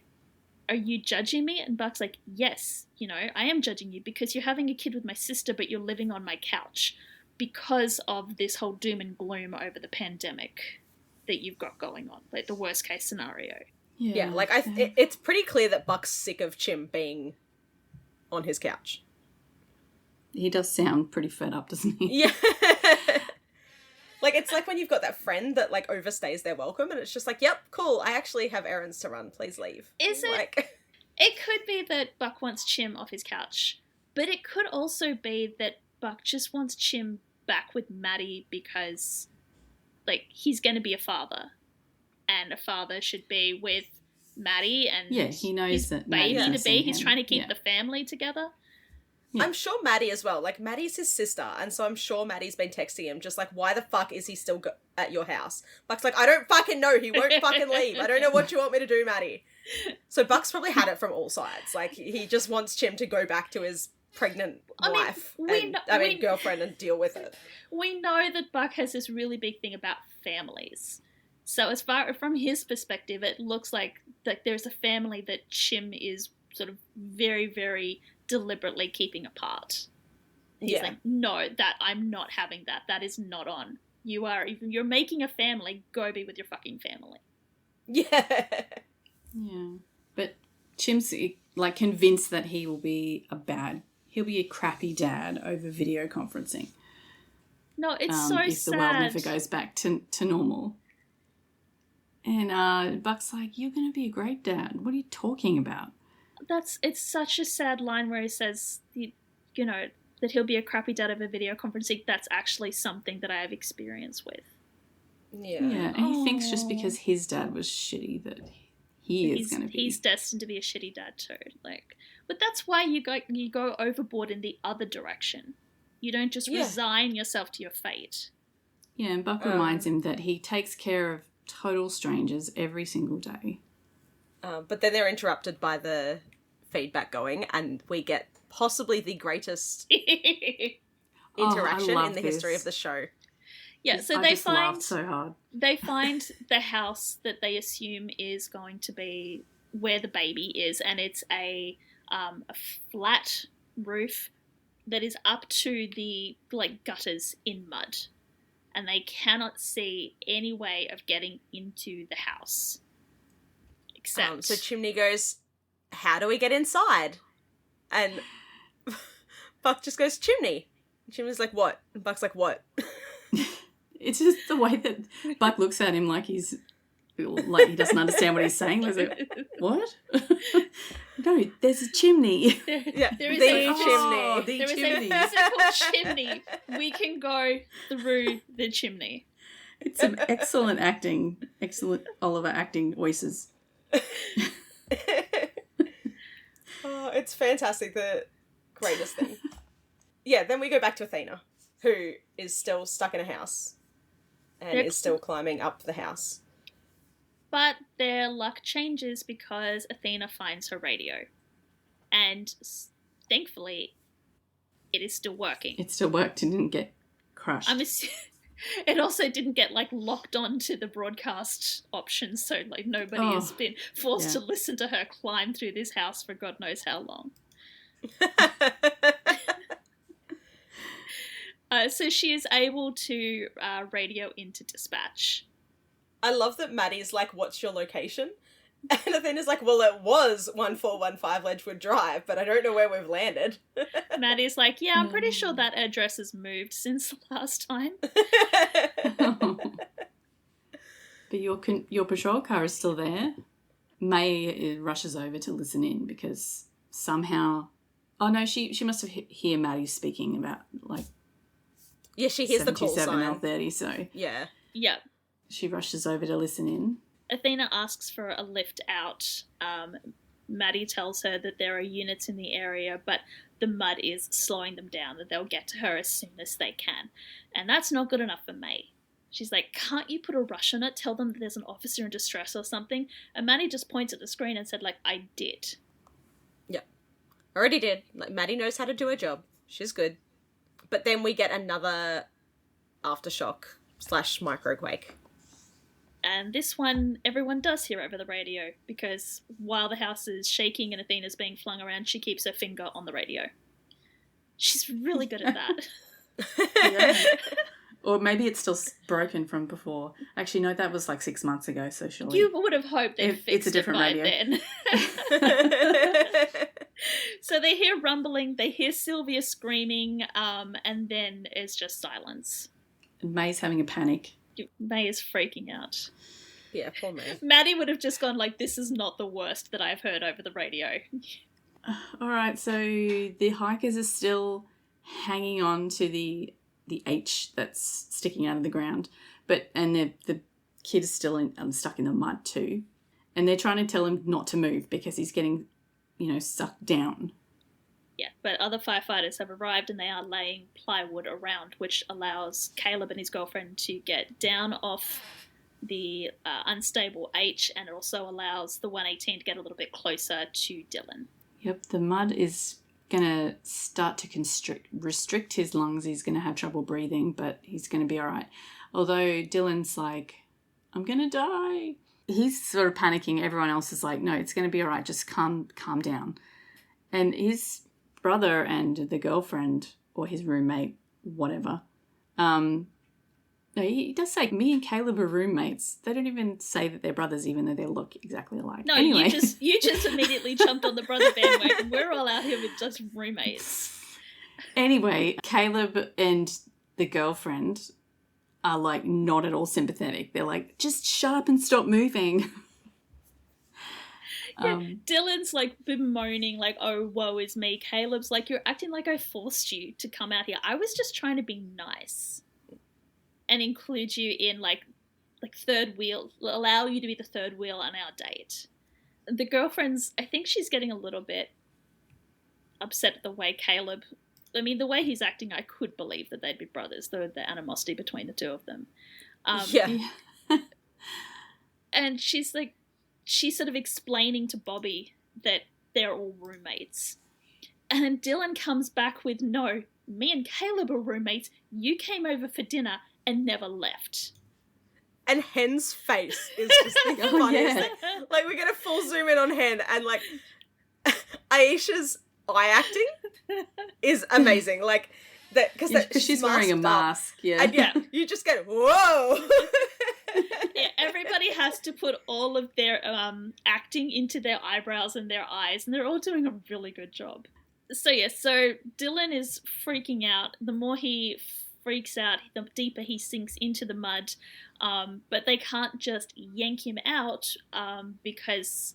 are you judging me? And Buck's like, yes, I am judging you because you're having a kid with my sister, but you're living on my couch because of this whole doom and gloom over the pandemic that you've got going on, like the worst case scenario. Yeah, like it's pretty clear that Buck's sick of Chim being on his couch. He does sound pretty fed up, doesn't he? Yeah. Like, it's like when you've got that friend that, like, overstays their welcome, and it's just like, yep, cool, I actually have errands to run, please leave. Is it? Like... It could be that Buck wants Chim off his couch, but it could also be that Buck just wants Chim back with Maddie because, like, he's going to be a father, and a father should be with Maddie and he knows his that baby Maddie's to be. missing He's him. trying to keep the family together. Yeah. I'm sure Maddie as well. Like, Maddie's his sister, and so I'm sure Maddie's been texting him just like, why the fuck is he still at your house? Buck's like, I don't fucking know. He won't fucking leave. I don't know what you want me to do, Maddie. So Buck's probably had it from all sides. Like, he just wants Chim to go back to his pregnant wife, girlfriend, and deal with it. We know that Buck has this really big thing about families. So as far from his perspective, it looks like there's a family that Chim is sort of very, very deliberately keeping apart. He's like, no, that I'm not having that. That is not on. You're making a family, go be with your fucking family. Yeah. Yeah. But Chim's, like, convinced that he'll be a crappy dad over video conferencing. No, it's so if sad. the world never goes back to normal. And Buck's like, you're going to be a great dad. What are you talking about? It's such a sad line where he says, that he'll be a crappy dad over video conferencing. That's actually something that I have experience with. Yeah. Yeah, and he thinks just because his dad was shitty that he's going to be. He's destined to be a shitty dad too. Like, but that's why you go overboard in the other direction. You don't just resign yourself to your fate. Yeah, and Buck reminds him that he takes care of total strangers every single day. But then they're interrupted by the feedback going, and we get possibly the greatest interaction in the history of the show. Yeah, so I they just find laughed so hard. They find the house that they assume is going to be where the baby is, and it's a flat roof that is up to the gutters in mud, and they cannot see any way of getting into the house. Except, so Chimney goes, "How do we get inside?" And Buck just goes, "Chimney." And Chimney's like, "What?" And Buck's like, "What?" It's just the way that Buck looks at him like he doesn't understand what he's saying. He's like, what? No, there's a chimney. There is a physical chimney. We can go through the chimney. It's some excellent acting. Excellent Oliver acting voices. Oh, it's fantastic. The greatest thing. Yeah, then we go back to Athena, who is still stuck in a house and is still climbing up the house. But their luck changes because Athena finds her radio. And thankfully, it is still working. It still worked and didn't get crushed. It also didn't get locked on to the broadcast option, so nobody has been forced to listen to her climb through this house for God knows how long. So she is able to radio into dispatch. I love that Maddie's like, "What's your location?" And Athena's like, "Well, it was 1415 Ledgewood Drive, but I don't know where we've landed." Maddie's like, "Yeah, I'm pretty sure that address has moved since the last time." But your patrol car is still there. May rushes over to listen in because somehow... Oh, no, she must have hear Maddie speaking about, yeah, she hears the call sign. L30, so... Yeah. Yeah. She rushes over to listen in. Athena asks for a lift out. Maddie tells her that there are units in the area, but the mud is slowing them down, that they'll get to her as soon as they can. And that's not good enough for May. She's like, can't you put a rush on it? Tell them that there's an officer in distress or something. And Maddie just points at the screen and said, like, I did. Yeah. Already did. Like, Maddie knows how to do her job. She's good. But then we get another aftershock / microquake. And this one, everyone does hear over the radio, because while the house is shaking and Athena's being flung around, she keeps her finger on the radio. She's really good at that. Yeah. Or maybe it's still broken from before. Actually, no, that was like 6 months ago, so surely... You would have hoped they'd fixed it's a different radio. Then. So they hear rumbling, they hear Sylvia screaming, and then it's just silence. May's having a panic. May is freaking out. Yeah, poor May. Maddie would have just gone like, this is not the worst that I've heard over the radio. All right, so the hikers are still hanging on to the H that's sticking out of the ground, and the kid is still stuck in the mud too, and they're trying to tell him not to move because he's getting, sucked down. Yeah, but other firefighters have arrived and they are laying plywood around, which allows Caleb and his girlfriend to get down off the unstable H, and it also allows the 118 to get a little bit closer to Dylan. Yep, the mud is going to start to restrict his lungs. He's going to have trouble breathing, but he's going to be all right. Although Dylan's like, I'm going to die. He's sort of panicking. Everyone else is like, no, it's going to be all right. Just calm down. And his brother and the girlfriend, or his roommate, whatever, no, he does say, me and Caleb are roommates. They don't even say that they're brothers, even though they look exactly alike. No, anyway. you just immediately jumped on the brother bandwagon. We're all out here with just roommates. Anyway, Caleb and the girlfriend are like not at all sympathetic. They're like, just shut up and stop moving. Yeah, Dylan's like bemoaning, like, oh, woe is me. Caleb's like, you're acting like I forced you to come out here. I was just trying to be nice and include you in like third wheel, allow you to be the third wheel on our date. The girlfriend's, I think she's getting a little bit upset at the way Caleb, the way he's acting, I could believe that they'd be brothers, the animosity between the two of them. Yeah. And she's sort of explaining to Bobby that they're all roommates. And then Dylan comes back with, no, me and Caleb are roommates. You came over for dinner and never left. And Hen's face is just the funniest thing. Like, we get a full zoom in on Hen, and like Aisha's eye acting is amazing. Like that, because she's wearing a mask. Yeah, and yeah, you just get whoa. Yeah, everybody has to put all of their acting into their eyebrows and their eyes, and they're all doing a really good job. So Dylan is freaking out. The more he freaks out, the deeper he sinks into the mud. But they can't just yank him out because,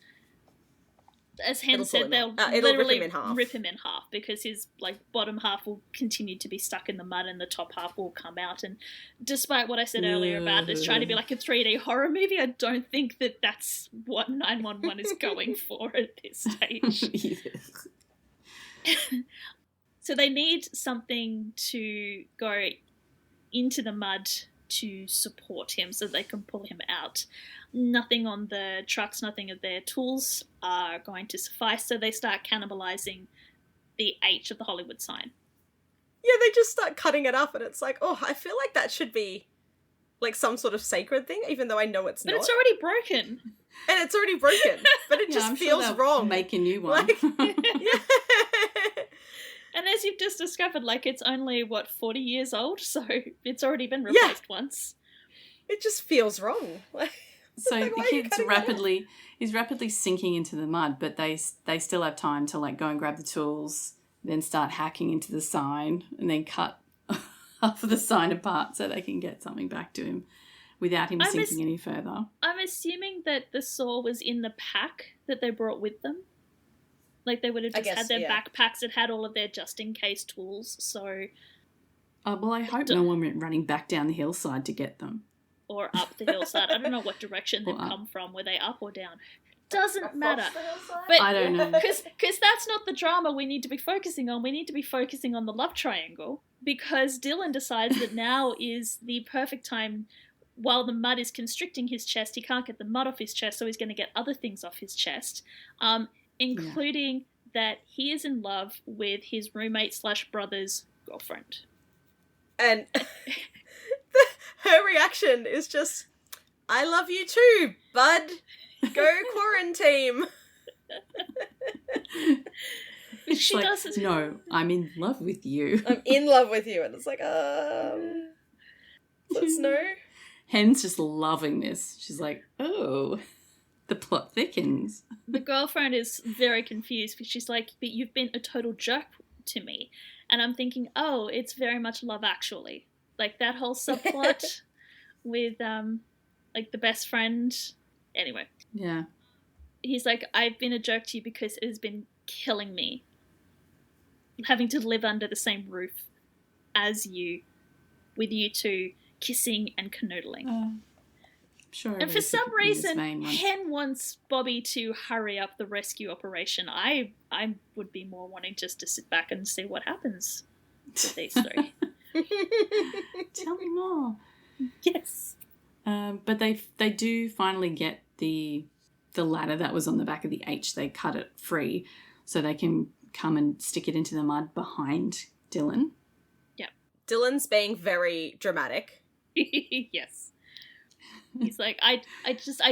as Hen said, they'll literally rip him in half because his bottom half will continue to be stuck in the mud and the top half will come out. And despite what I said earlier about this trying to be like a 3D horror movie, I don't think that that's what 911 is going for at this stage. So they need something to go into the mud to support him so they can pull him out. Nothing on the trucks, nothing of their tools are going to suffice, so they start cannibalizing the H of the Hollywood sign. Yeah, they just start cutting it up, and it's like, oh, I feel like that should be like some sort of sacred thing, even though I know it's not. But it's already broken. And it's already broken, but it just feels wrong. Make a new one. Yeah. And as you've just discovered, it's only, 40 years old? So it's already been replaced once. It just feels wrong. So the kid's rapidly sinking into the mud, but they still have time to go and grab the tools, then start hacking into the sign, and then cut half of the sign apart so they can get something back to him without him sinking any further. I'm assuming that the saw was in the pack that they brought with them. They would have just had their backpacks that had all of their just-in-case tools, so... well, I hope no one went running back down the hillside to get them. Or up the hillside. I don't know what direction they've come from. Were they up or down? Doesn't matter. But I don't know. Because that's not the drama we need to be focusing on. We need to be focusing on the love triangle, because Dylan decides that now is the perfect time while the mud is constricting his chest, he can't get the mud off his chest, so he's going to get other things off his chest, including that he is in love with his roommate / brother's girlfriend. And her reaction is just, I love you too, bud. Go quarantine. She like, doesn't. No, I'm in love with you. I'm in love with you. And it's like, let's know. Hen's just loving this. She's like, oh, the plot thickens. The girlfriend is very confused because she's like, but you've been a total jerk to me. And I'm thinking, oh, it's very much Love Actually. Like that whole subplot with like the best friend. Anyway. Yeah. He's like, I've been a jerk to you because it has been killing me. Having to live under the same roof as you, with you two kissing and canoodling. Sure. And for some reason, Hen wants Bobby to hurry up the rescue operation. I would be more wanting just to sit back and see what happens with these three. Tell me more. Yes. But they do finally get the ladder that was on the back of the H. They cut it free so they can come and stick it into the mud behind Dylan. Yep. Dylan's being very dramatic. Yes. He's like, I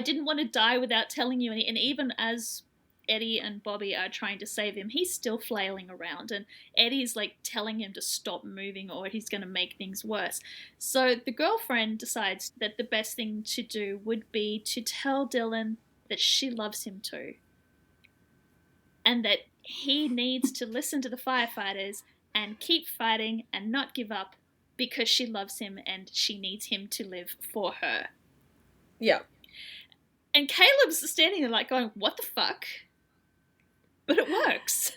didn't want to die without telling you. And even as Eddie and Bobby are trying to save him, he's still flailing around. And Eddie's like telling him to stop moving or he's going to make things worse. So the girlfriend decides that the best thing to do would be to tell Dylan that she loves him too. And that he needs to listen to the firefighters and keep fighting and not give up because she loves him and she needs him to live for her. Yeah. And Caleb's standing there like going, what the fuck? But it works.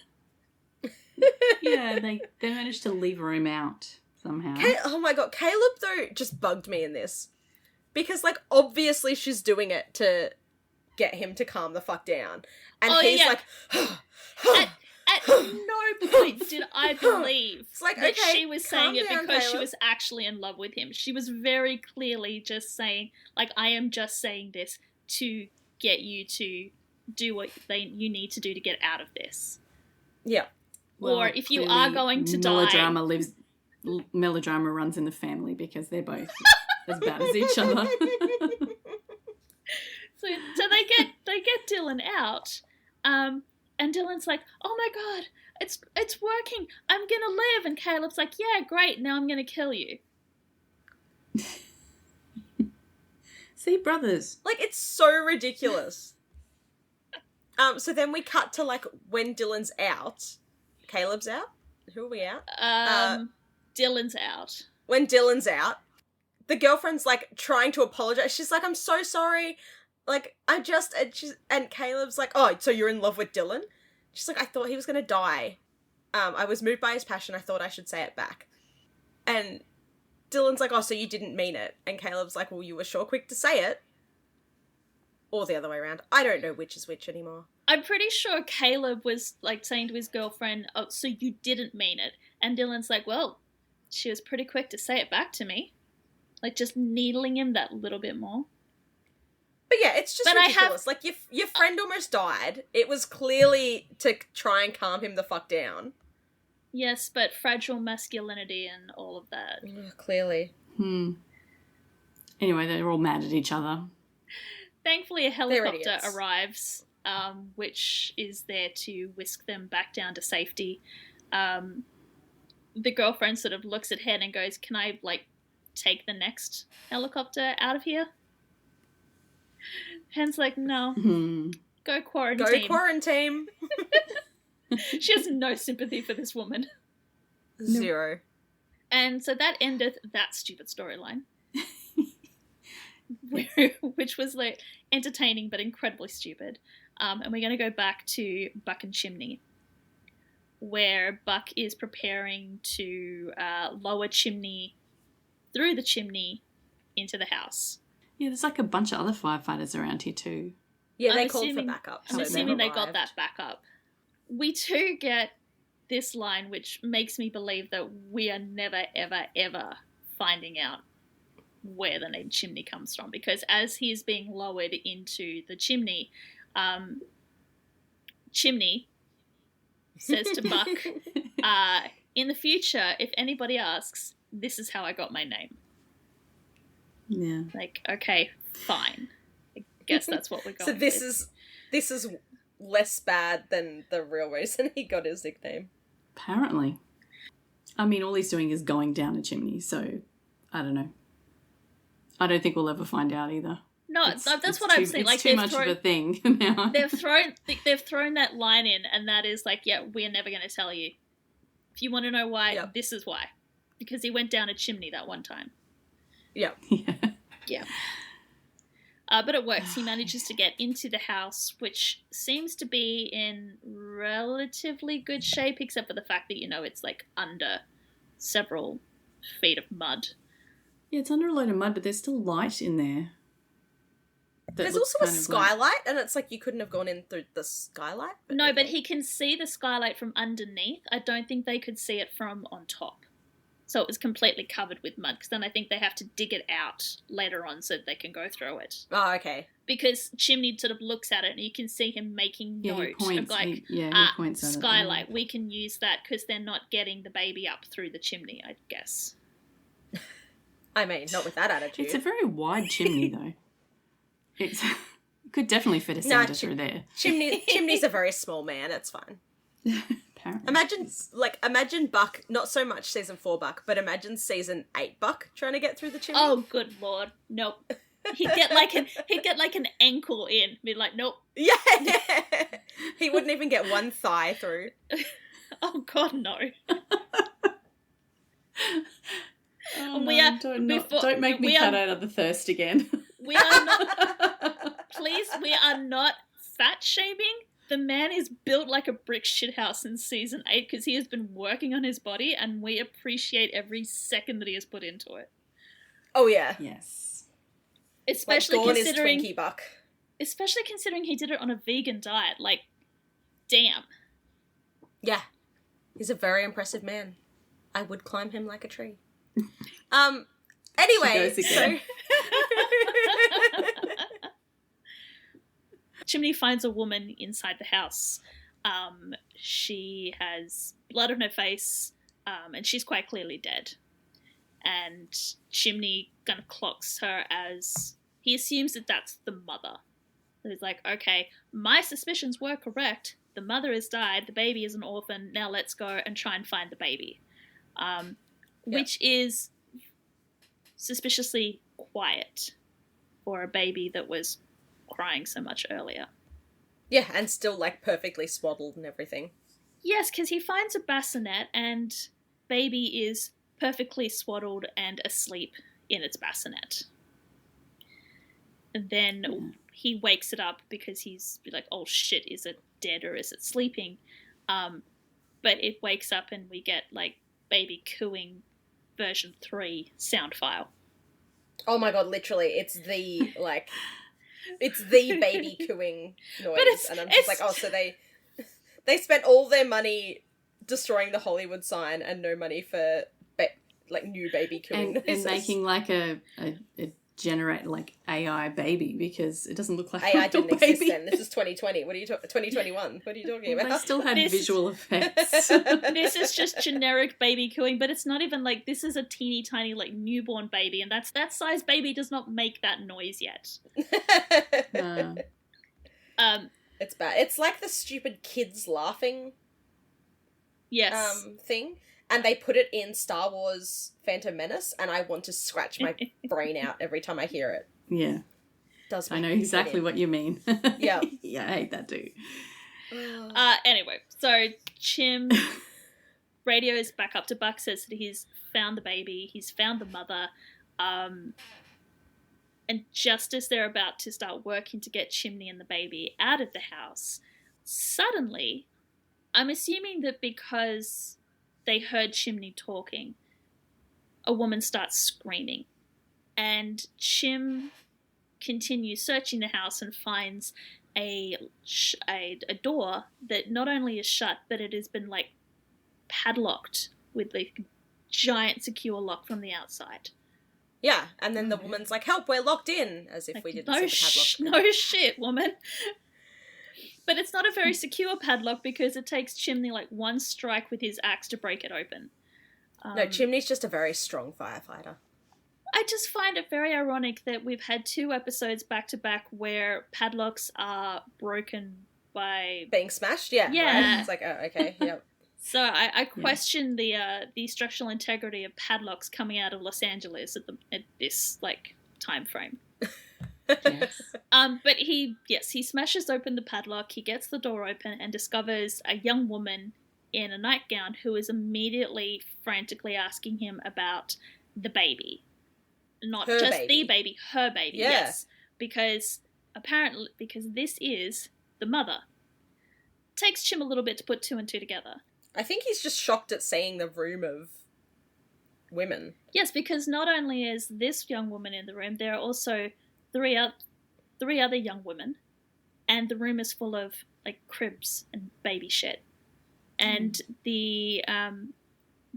Yeah, they managed to lever him out somehow. Oh my god, Caleb though just bugged me in this. Because like obviously she's doing it to get him to calm the fuck down. And he's like At no point did I believe like, that okay, she was saying it down, because Caleb. she was actually in love with him. She was very clearly just saying, like, I am just saying this to get you to do what you need to do to get out of this. Yeah. Well, or if you are going to die... Melodrama runs in the family because they're both as bad as each other. So they get Dylan out. And Dylan's like, oh my god, it's working. I'm going to live. And Caleb's like, yeah, great. Now I'm going to kill you. See, brothers. Like, it's so ridiculous. So then we cut to, like, when Dylan's out. Caleb's out? Who are we out? Dylan's out. When Dylan's out, the girlfriend's, like, trying to apologize. She's like, I'm so sorry. Like, and Caleb's like, oh, so you're in love with Dylan? She's like, I thought he was going to die. I was moved by his passion. I thought I should say it back. And Dylan's like, oh, so you didn't mean it. And Caleb's like, well, you were sure quick to say it. Or the other way around. I don't know which is which anymore. I'm pretty sure Caleb was, like, saying to his girlfriend, oh, so you didn't mean it. And Dylan's like, well, she was pretty quick to say it back to me. Like, just needling him that little bit more. But yeah, it's just ridiculous. Like, your friend almost died. It was clearly to try and calm him the fuck down. Yes, but fragile masculinity and all of that. Clearly. Anyway, they're all mad at each other. Thankfully, a helicopter arrives, which is there to whisk them back down to safety. The girlfriend sort of looks at Hen and goes, can I, like, take the next helicopter out of here? Hen's like, no. Go quarantine. Go quarantine. She has no sympathy for this woman. Zero. And so that endeth that stupid storyline. Which was, like, entertaining but incredibly stupid. And we're going to go back to Buck and Chimney, where Buck is preparing to lower Chimney through the chimney into the house. Yeah, there's like a bunch of other firefighters around here too. Yeah, they called for backup. I'm assuming they got that backup. We too get this line, which makes me believe that we are never, ever, ever finding out where the name Chimney comes from, because as he is being lowered into the chimney, Chimney says to Buck, in the future, if anybody asks, this is how I got my name. Yeah. Like, okay, fine. I guess that's what we're going So this with. is less bad than the real reason he got his nickname. Apparently. I mean, all he's doing is going down a chimney, so I don't know. I don't think we'll ever find out either. No, that's what I'm saying. It's like, too much of a thing now. They've thrown that line in, and that is like, yeah, we're never going to tell you. If you want to know why, this is why. Because he went down a chimney that one time. Yeah. Yeah. But it works. He manages to get into the house, which seems to be in relatively good shape, except for the fact that, it's like under several feet of mud. Yeah, it's under a load of mud, but there's still light in there. There's also a skylight, and it's like you couldn't have gone in through the skylight. But he can see the skylight from underneath. I don't think they could see it from on top. So it was completely covered with mud, because then I think they have to dig it out later on so that they can go through it. Oh, okay. Because Chimney sort of looks at it, and you can see him making note of like, he points at skylight, we can use that because they're not getting the baby up through the chimney, I guess. I mean, not with that attitude. It's a very wide chimney, though. It could definitely fit a Santa through there. Chimney's a very small man. It's fine. Apparently. Imagine Buck, not so much season 4 Buck, but imagine season 8 Buck trying to get through the chimney. Oh, good lord, nope. He'd get like an ankle in. Be like, nope. Yeah, he wouldn't even get one thigh through. Oh God, no. Oh, no, don't make me cut out of the thirst again. We are not. Please, we are not fat shaming. The man is built like a brick shithouse in season 8 because he has been working on his body, and we appreciate every second that he has put into it. Oh yeah, yes. Especially like considering Twinkie Buck. Especially considering he did it on a vegan diet. Like, damn. Yeah, he's a very impressive man. I would climb him like a tree. Anyway, so Chimney finds a woman inside the house. She has blood on her face, and she's quite clearly dead. And Chimney kind of clocks her as he assumes that that's the mother. So he's like, okay, my suspicions were correct. The mother has died. The baby is an orphan. Now let's go and try and find the baby. Which is suspiciously quiet for a baby that was crying so much earlier. Yeah, and still like perfectly swaddled and everything. Yes, because he finds a bassinet and baby is perfectly swaddled and asleep in its bassinet. And then he wakes it up because he's like, oh shit, is it dead or is it sleeping? But it wakes up and we get like baby cooing version 3 sound file. Oh my god, literally, it's the baby cooing noise. And I'm just like, oh, so they spent all their money destroying the Hollywood sign and no money for new baby cooing noises. And making like a generate like AI baby, because it doesn't look like AI didn't baby. exist then. This is 2020. 2021. What are you talking about? They still had visual effects. This is just generic baby cooing, but it's not even like, this is a teeny tiny like newborn baby, and that size baby does not make that noise yet. It's bad. It's like the stupid kids laughing thing. And they put it in Star Wars Phantom Menace, and I want to scratch my brain out every time I hear it. Yeah. Does I know exactly what you mean. Yeah. Yeah, I hate that too. Anyway, so Chim radios back up to Buck, says that he's found the baby, he's found the mother, and just as they're about to start working to get Chimney and the baby out of the house, suddenly, I'm assuming that because they heard Chimney talking, a woman starts screaming, and Chim continues searching the house and finds a door that not only is shut, but it has been like padlocked with a giant secure lock from the outside. Yeah, and then the woman's like, help, we're locked in, as if Like, we didn't see the padlock. No shit, woman. But it's not a very secure padlock because it takes Chimney like one strike with his axe to break it open. No, Chimney's just a very strong firefighter. I just find it very ironic that we've had 2 episodes back to back where padlocks are broken by being smashed. Yeah, yeah. Right? It's like, oh, okay, yep. So I question the structural integrity of padlocks coming out of Los Angeles at this like time frame. Yes. But he smashes open the padlock. He gets the door open and discovers a young woman in a nightgown who is immediately frantically asking him about the baby. Not her just baby. the baby, her baby. Yeah. Yes, because this is the mother. Takes Chim a little bit to put 2 and 2 together. I think he's just shocked at seeing the room of women. Yes, because not only is this young woman in the room, there are also three other young women, and the room is full of like cribs and baby shit. And the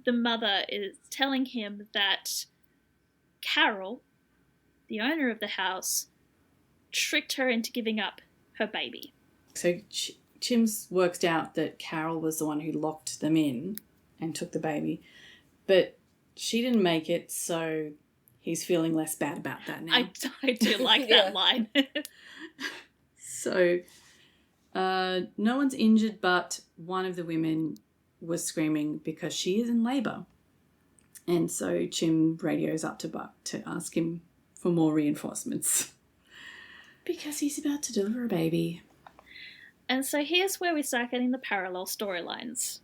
mother is telling him that Carol, the owner of the house, tricked her into giving up her baby. So Chim's worked out that Carol was the one who locked them in and took the baby, but she didn't make it, so he's feeling less bad about that now. I do like that line. So no one's injured, but one of the women was screaming because she is in labour. And so Chim radios up to Buck to ask him for more reinforcements because he's about to deliver a baby. And so here's where we start getting the parallel storylines.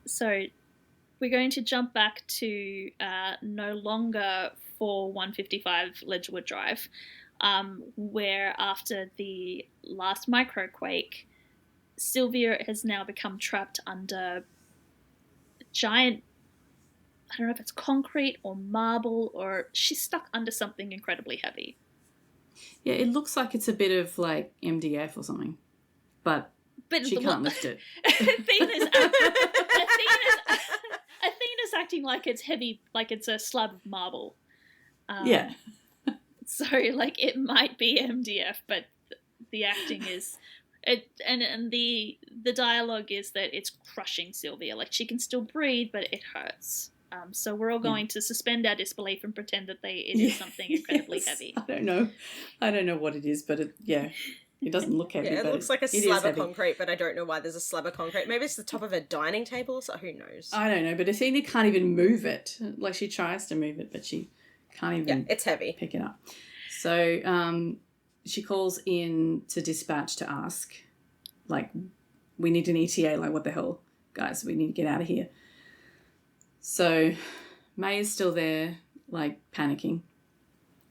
So we're going to jump back to no longer 4155 Ledgewood Drive, where after the last microquake, Sylvia has now become trapped under giant, I don't know if it's concrete or marble, or she's stuck under something incredibly heavy. Yeah, it looks like it's a bit of like MDF or something, but she can't lift it. Athena's acting like it's heavy, like it's a slab of marble. Yeah. So, like, it might be MDF, but the acting is... And the dialogue is that it's crushing Sylvia. Like, she can still breathe, but it hurts. So we're all going to suspend our disbelief and pretend that it is something incredibly heavy. I don't know what it is, but it doesn't look heavy. Yeah, it but looks like a slab of concrete, but I don't know why there's a slab of concrete. Maybe it's the top of a dining table, so who knows? I don't know, but Athena can't even move it. Like, she tries to move it, but she can't even it's heavy. Pick it up. So she calls in to dispatch to ask, like, we need an ETA, like, what the hell, guys, we need to get out of here. So May is still there, like, panicking.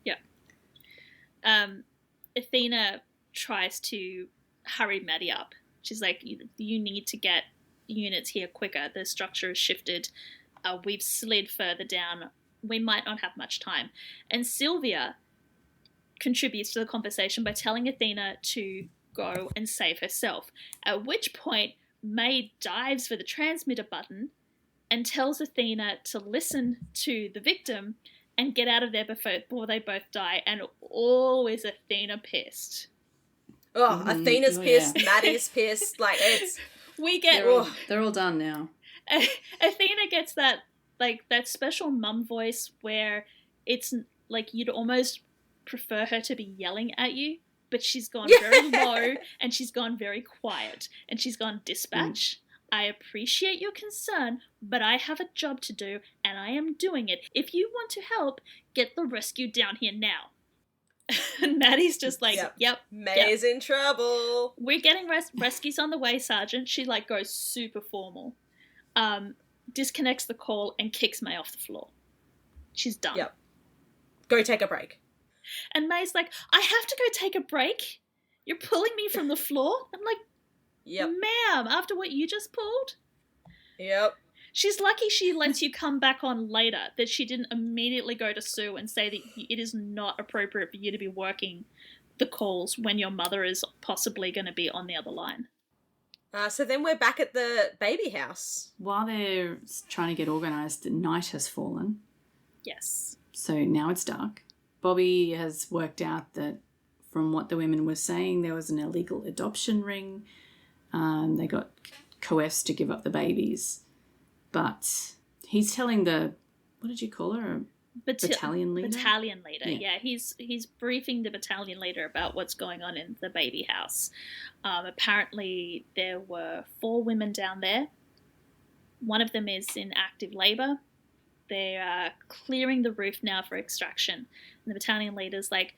Yeah. Athena tries to hurry Maddie up. She's like, you need to get units here quicker. The structure is shifted. We've slid further down. We might not have much time. And Sylvia contributes to the conversation by telling Athena to go and save herself. At which point, May dives for the transmitter button and tells Athena to listen to the victim and get out of there before they both die. And always Athena pissed. Oh, Athena's pissed, Maddie's pissed. Like, it's... They're all done now. Athena gets that special mum voice where it's like you'd almost prefer her to be yelling at you, but she's gone very low and she's gone very quiet and she's gone, dispatch. I appreciate your concern, but I have a job to do and I am doing it. If you want to help, get the rescue down here now. And Maddie's just like, yep. May's in trouble. We're getting rescues on the way, Sergeant. She like goes super formal. Disconnects the call and kicks May off the floor. She's done. Yep. Go take a break. And May's like, I have to go take a break? You're pulling me from the floor? I'm like, yep. Ma'am, after what you just pulled? Yep. She's lucky she lets you come back on later, that she didn't immediately go to Sue and say that it is not appropriate for you to be working the calls when your mother is possibly going to be on the other line. So then we're back at the baby house. While they're trying to get organised, night has fallen. Yes. So now it's dark. Bobby has worked out that from what the women were saying, there was an illegal adoption ring. They got coerced to give up the babies. But he's telling the, what did you call her? Battalion leader? Battalion leader, yeah. He's briefing the battalion leader about what's going on in the baby house. Apparently there were 4 women down there. One of them is in active labour. They are clearing the roof now for extraction. And the battalion leader's like,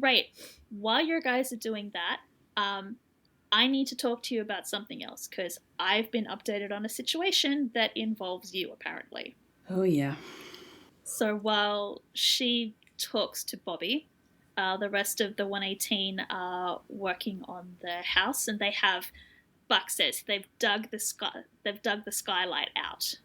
great, while your guys are doing that, I need to talk to you about something else because I've been updated on a situation that involves you, apparently. Oh, yeah. So while she talks to Bobby, the rest of the 118 are working on the house, and they have, Buck says, they've dug the skylight out.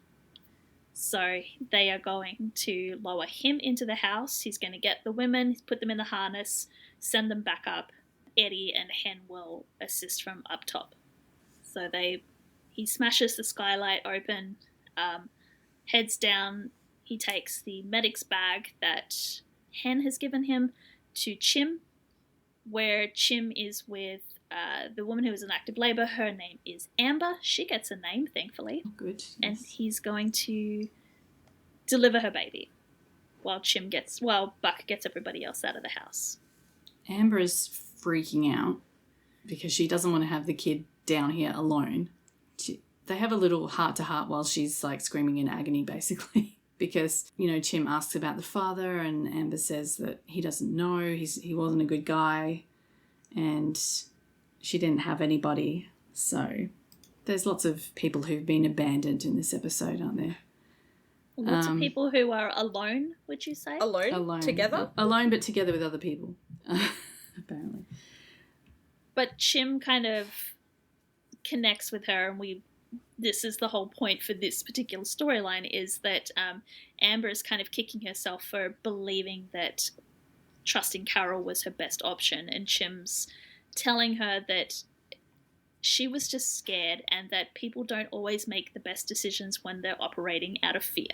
So they are going to lower him into the house. He's going to get the women, put them in the harness, send them back up. Eddie and Hen will assist from up top. So he smashes the skylight open, heads down. He takes the medic's bag that Hen has given him to Chim, where Chim is with the woman who is in active labour. Her name is Amber. She gets a name, thankfully. Oh, good. Yes. And he's going to deliver her baby while Buck gets everybody else out of the house. Amber is freaking out because she doesn't want to have the kid down here alone. They have a little heart-to-heart while she's like screaming in agony, basically. Because, Chim asks about the father and Amber says that he doesn't know, he wasn't a good guy, and she didn't have anybody. So there's lots of people who've been abandoned in this episode, aren't there? Lots of people who are alone, would you say? Alone? Together? Alone, but together with other people, apparently. But Chim kind of connects with her, and this is the whole point for this particular storyline, is that Amber is kind of kicking herself for believing that trusting Carol was her best option, and Chim's telling her that she was just scared and that people don't always make the best decisions when they're operating out of fear.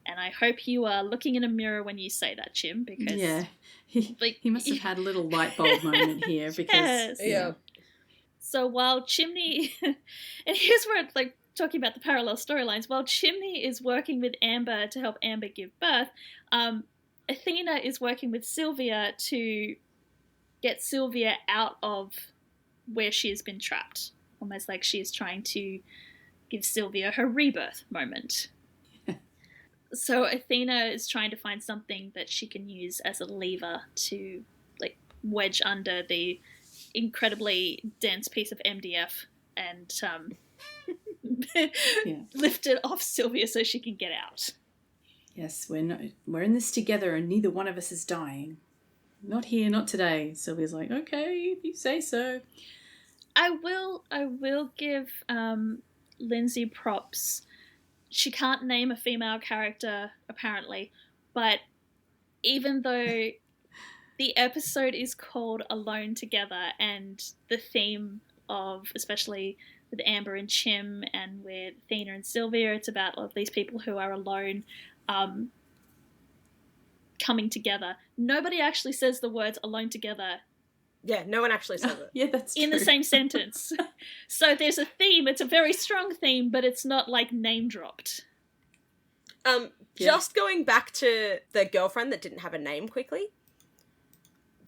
And I hope you are looking in a mirror when you say that, Chim, because... Yeah, he must have had a little light bulb moment here because... Yes. Yeah. So while Chimney, and here's where it's like talking about the parallel storylines, while Chimney is working with Amber to help Amber give birth, Athena is working with Sylvia to get Sylvia out of where she has been trapped. Almost like she is trying to give Sylvia her rebirth moment. So Athena is trying to find something that she can use as a lever to like wedge under the incredibly dense piece of MDF and lift it off Sylvia so she can get out. Yes, we're in this together and neither one of us is dying. Not here, not today. Sylvia's like, okay, if you say so. I will give Lindsay props. She can't name a female character, apparently, but even though the episode is called Alone Together, and the theme of, especially with Amber and Chim and with Athena and Sylvia, it's about all of these people who are alone coming together. Nobody actually says the words alone together. Yeah, no one actually says it. Yeah, that's true. In the same sentence. So there's a theme. It's a very strong theme, but it's not like name dropped. Just going back to the girlfriend that didn't have a name quickly.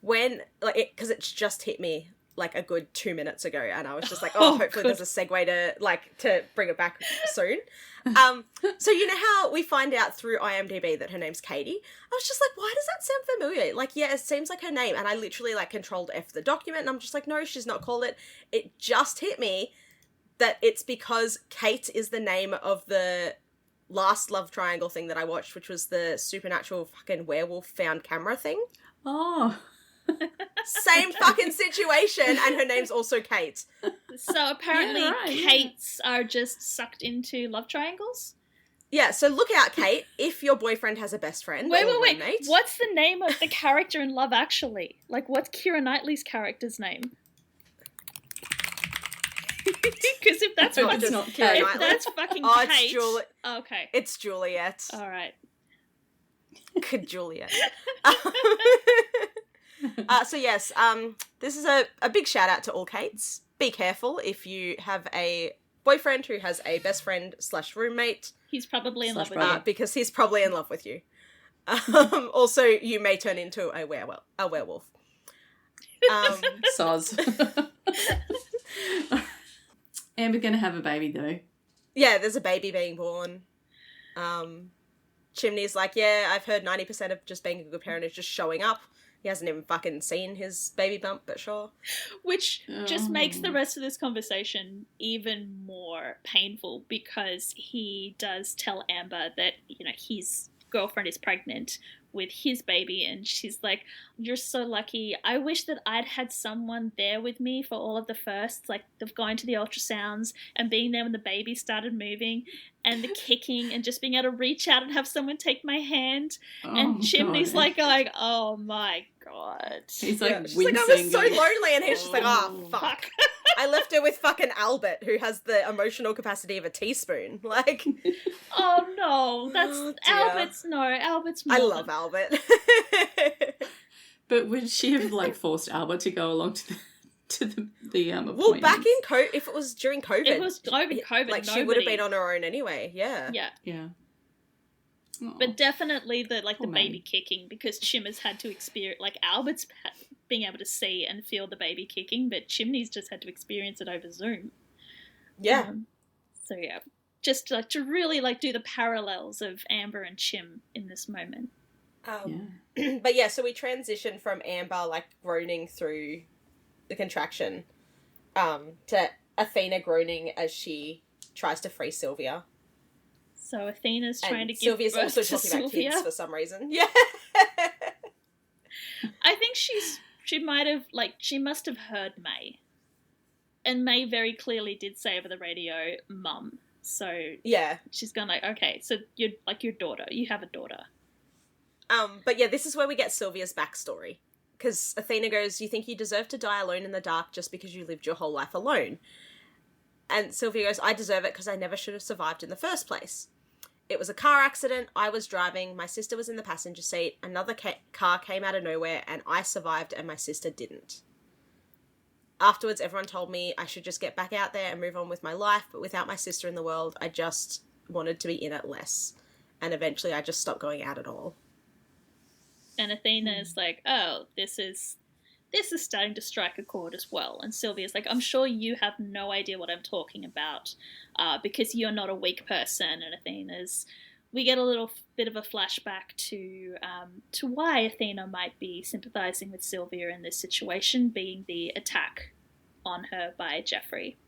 When, because it's just hit me like a good 2 minutes ago, and I was just like, hopefully there's a segue to bring it back soon. So you know how we find out through IMDb that her name's Katie? I was just like, why does that sound familiar? Like, yeah, it seems like her name, and I literally Controlled F the document, and I'm just like, no, she's not called it. It just hit me that it's because Kate is the name of the last love triangle thing that I watched, which was the supernatural fucking werewolf found camera thing. Oh. Same fucking situation, and her name's also Kate. So apparently Kates are just sucked into love triangles? Yeah, so look out, Kate, if your boyfriend has a best friend. Wait. What's the name of the character in Love Actually? Like, what's Keira Knightley's character's name? Because if that's it's not Keira Knightley. That's fucking It's Kate. Juliet. Okay. It's Juliet. All right. Good Juliet. So yes, this is a big shout out to all Kates. Be careful if you have a boyfriend who has a best friend / roommate. He's probably in love with brother. you. Because he's probably in love with you. Also, you may turn into a werewolf. Soz. Amber gonna have a baby though. Yeah, there's a baby being born. Chimney's like, yeah, I've heard 90% of just being a good parent is just showing up. He hasn't even fucking seen his baby bump, but sure. Which just makes the rest of this conversation even more painful, because he does tell Amber that, you know, his girlfriend is pregnant with his baby, and she's like, you're so lucky. I wish that I'd had someone there with me for all of the firsts, like of going to the ultrasounds and being there when the baby started moving and the kicking and just being able to reach out and have someone take my hand. And Chimney's like going, oh my God. He's like, she's like, I was so lonely, and he's just like, oh, fuck. I left her with fucking Albert, who has the emotional capacity of a teaspoon. Like, oh no, Albert's more. I love Albert. But would she have like forced Albert to go along to the appointments? Well, back in if it was during COVID, it was COVID. Like she would have been on her own anyway. Yeah. Yeah. But definitely the baby kicking, because Chim has had to experience, like Albert's being able to see and feel the baby kicking, but Chimney's just had to experience it over Zoom. Yeah. So yeah, just like to really like do the parallels of Amber and Chim in this moment. But yeah, so we transition from Amber like groaning through the contraction, to Athena groaning as she tries to free Sylvia. So Athena's trying to give Sylvia's birth also to talking about Sylvia. kids for some reason. Yeah. I think she must have heard May. And May very clearly did say over the radio, Mum. So yeah, she's gone like, okay, so you're like your daughter. You have a daughter. But yeah, this is where we get Sylvia's backstory. Because Athena goes, you think you deserve to die alone in the dark just because you lived your whole life alone? And Sylvia goes, I deserve it because I never should have survived in the first place. It was a car accident, I was driving, my sister was in the passenger seat, another car came out of nowhere, and I survived and my sister didn't. Afterwards, everyone told me I should just get back out there and move on with my life, but without my sister in the world, I just wanted to be in it less. And eventually I just stopped going out at all. And Athena's like, oh, this is starting to strike a chord as well. And Sylvia's like, I'm sure you have no idea what I'm talking about, because you're not a weak person. And Athena's, we get a little bit of a flashback to why Athena might be sympathizing with Sylvia in this situation, being the attack on her by Jeffrey.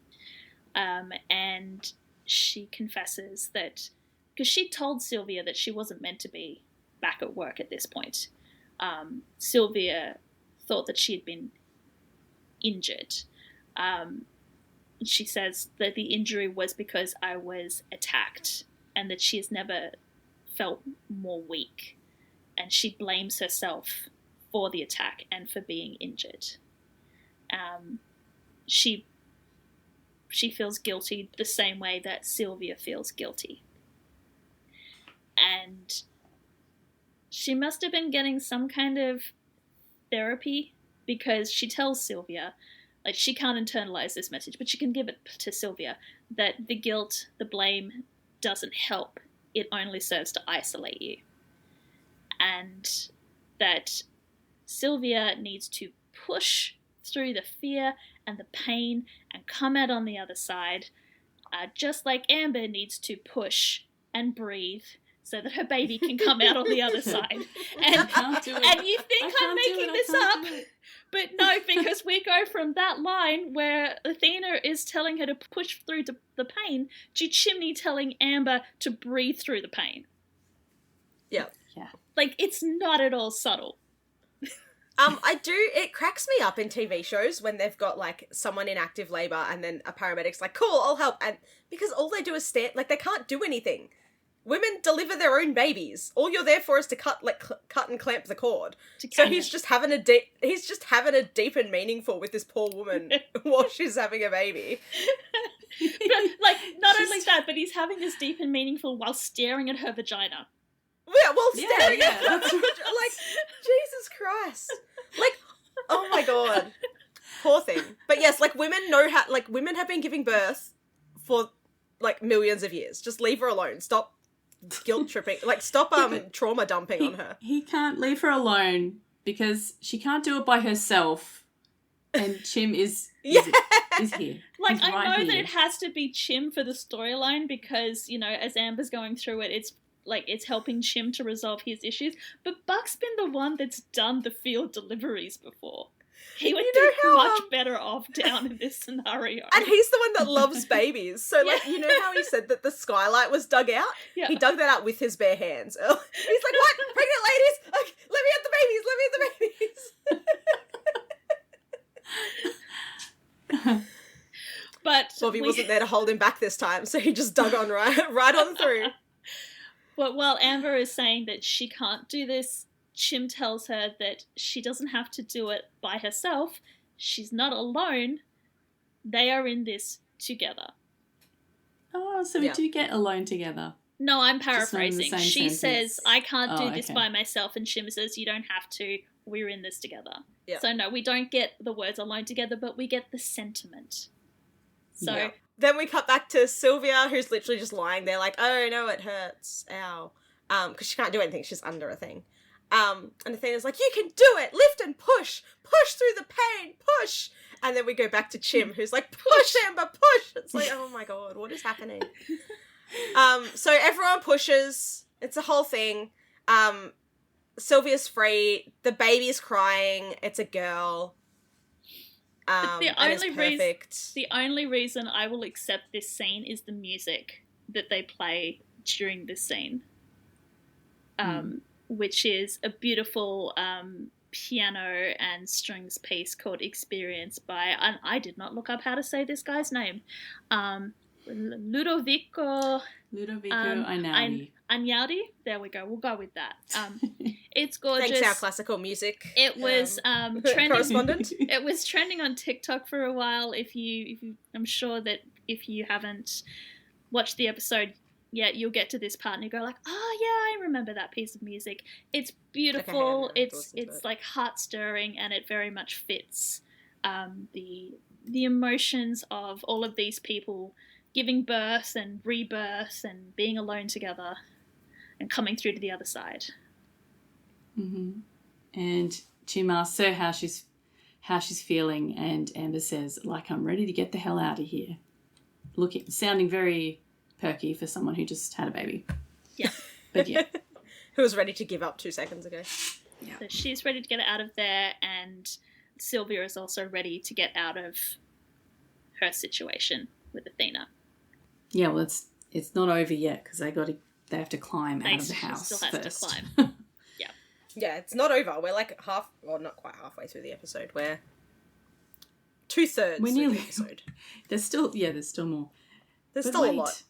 And she confesses that, because she told Sylvia that she wasn't meant to be back at work at this point. Sylvia thought that she had been injured. She says that the injury was because I was attacked, and that she has never felt more weak. And she blames herself for the attack and for being injured. She feels guilty the same way that Sylvia feels guilty. And she must have been getting some kind of therapy, because she tells Sylvia, like, she can't internalize this message, but she can give it to Sylvia, that the guilt, the blame doesn't help. It only serves to isolate you. And that Sylvia needs to push through the fear and the pain and come out on the other side, just like Amber needs to push and breathe so that her baby can come out on the other side. And you think I'm making this up, but no, because we go from that line where Athena is telling her to push through the pain to Chimney telling Amber to breathe through the pain. Yeah. Like, it's not at all subtle. It cracks me up in TV shows when they've got, like, someone in active labour and then a paramedic's like, cool, I'll help. And because all they do is stand, like, they can't do anything. Women deliver their own babies. All you're there for is to cut and clamp the cord. So he's just having a deep and meaningful with this poor woman while she's having a baby. But, like, not only that, but he's having this deep and meaningful while staring at her vagina. Yeah, well, Yeah, staring yeah, at her. that's Like, Jesus Christ. Like, oh my God. Poor thing. But yes, like, women have been giving birth for, like, millions of years. Just leave her alone. Stop guilt tripping. Like, stop trauma dumping on her. He can't leave her alone because she can't do it by herself. And Chim is here. Like, He's I right know here. that it has to be Chim for the storyline because, you know, as Amber's going through it, it's helping Chim to resolve his issues. But Buck's been the one that's done the field deliveries before. He would be much better off down in this scenario. And he's the one that loves babies. So, like, you know how he said that the skylight was dug out? Yeah. He dug that out with his bare hands. He's like, what? Pregnant ladies? Okay, let me at the babies. Let me at the babies. But Bobby wasn't there to hold him back this time, so he just dug on right on through. But while Amber is saying that she can't do this, Chim tells her that she doesn't have to do it by herself. She's not alone. They are in this together. Oh, so we do get alone together. No, I'm paraphrasing. She sentence. says, I can't do this by myself, and Chim says, you don't have to. We're in this together. Yeah. So no, we don't get the words alone together, but we get the sentiment. So... Yeah. Then we cut back to Sylvia, who's literally just lying there like, oh, no, it hurts. Ow. Because she can't do anything. She's under a thing. And Athena's like, you can do it! Lift and push! Push through the pain! Push! And then we go back to Chim, who's like, push, Amber, push! It's like, oh my God, what is happening? So everyone pushes. It's a whole thing. Sylvia's free. The baby's crying. It's a girl. The only reason I will accept this scene is the music that they play during this scene. Which is a beautiful piano and strings piece called Experience by, and I did not look up how to say this guy's name, Ludovico Einaudi. There we go. We'll go with that. It's gorgeous. Thanks, our classical music. It was trending. Correspondent. It was trending on TikTok for a while. I'm sure that if you haven't watched the episode yet, you'll get to this part and you go like, oh yeah, I remember that piece of music. It's beautiful. It's like heart stirring, and it very much fits the emotions of all of these people giving birth and rebirth and being alone together and coming through to the other side. Mm-hmm. And Jim asks her how she's feeling, and Amber says, like, I'm ready to get the hell out of here. Sounding very perky for someone who just had a baby. Yeah. But yeah. Who was ready to give up 2 seconds ago. Yeah. So she's ready to get out of there, and Sylvia is also ready to get out of her situation with Athena. Yeah, well, it's not over yet because they have to climb out of the house still have first. to climb. Yeah. Yeah, it's not over. We're like not quite halfway through the episode. We're 2/3 through the episode. There's still more. There's still a lot.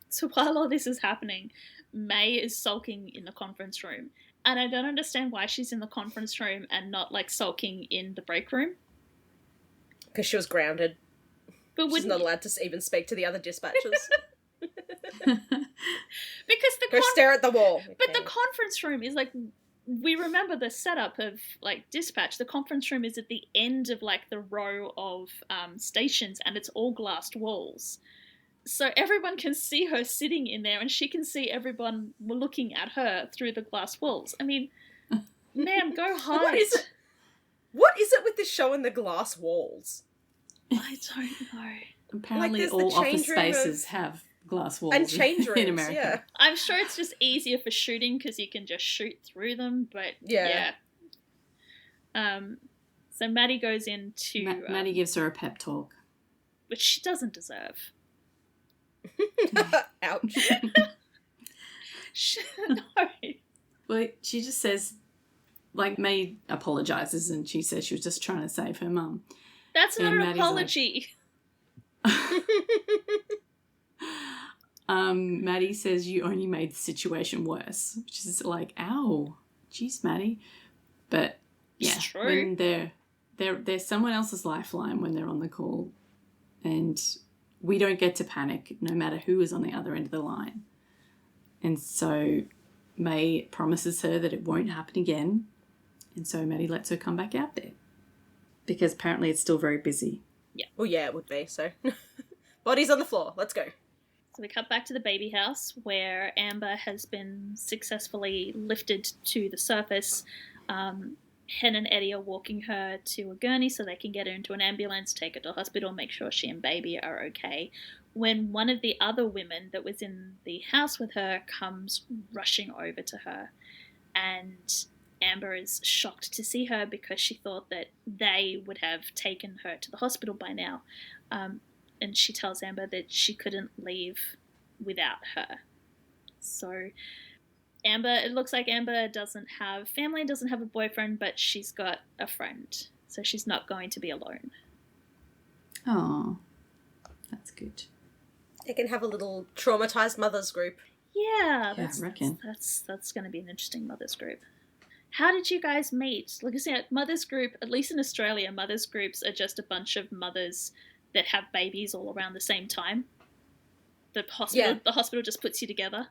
So while all this is happening, May is sulking in the conference room. And I don't understand why she's in the conference room and not, like, sulking in the break room. Because she was grounded. But she's not allowed to even speak to the other dispatchers. Because Go stare at the wall. But the conference room is, like, we remember the setup of, like, dispatch. The conference room is at the end of, like, the row of stations, and it's all glassed walls. So everyone can see her sitting in there, and she can see everyone looking at her through the glass walls. I mean, ma'am, go hide. What is it with this show and the glass walls? I don't know. Apparently all office spaces have glass walls and change rooms, in America. Yeah. I'm sure it's just easier for shooting because you can just shoot through them, but yeah. So Maddie goes into... Maddie gives her a pep talk. Which she doesn't deserve. Ouch. No. Well, she just says, like, May apologises and she says she was just trying to save her mum. That's not an apology. Maddie says you only made the situation worse, which is like, ow, jeez, Maddie. But yeah, it's true. When they're someone else's lifeline when they're on the call, and we don't get to panic no matter who is on the other end of the line. And so May promises her that it won't happen again. And so Maddie lets her come back out there. Because apparently it's still very busy. Yeah. Well, yeah, it would be, so. Bodies on the floor. Let's go. So we cut back to the baby house where Amber has been successfully lifted to the surface. Hen and Eddie are walking her to a gurney so they can get her into an ambulance, take her to hospital, make sure she and baby are okay. When one of the other women that was in the house with her comes rushing over to her, and Amber is shocked to see her because she thought that they would have taken her to the hospital by now. And she tells Amber that she couldn't leave without her. So it looks like Amber doesn't have family, doesn't have a boyfriend, but she's got a friend. So she's not going to be alone. Oh, that's good. They can have a little traumatized mothers group. Yeah, I reckon. That's going to be an interesting mothers group. How did you guys meet? Like I said, mothers group, at least in Australia, mothers groups are just a bunch of mothers that have babies all around the same time. The hospital just puts you together.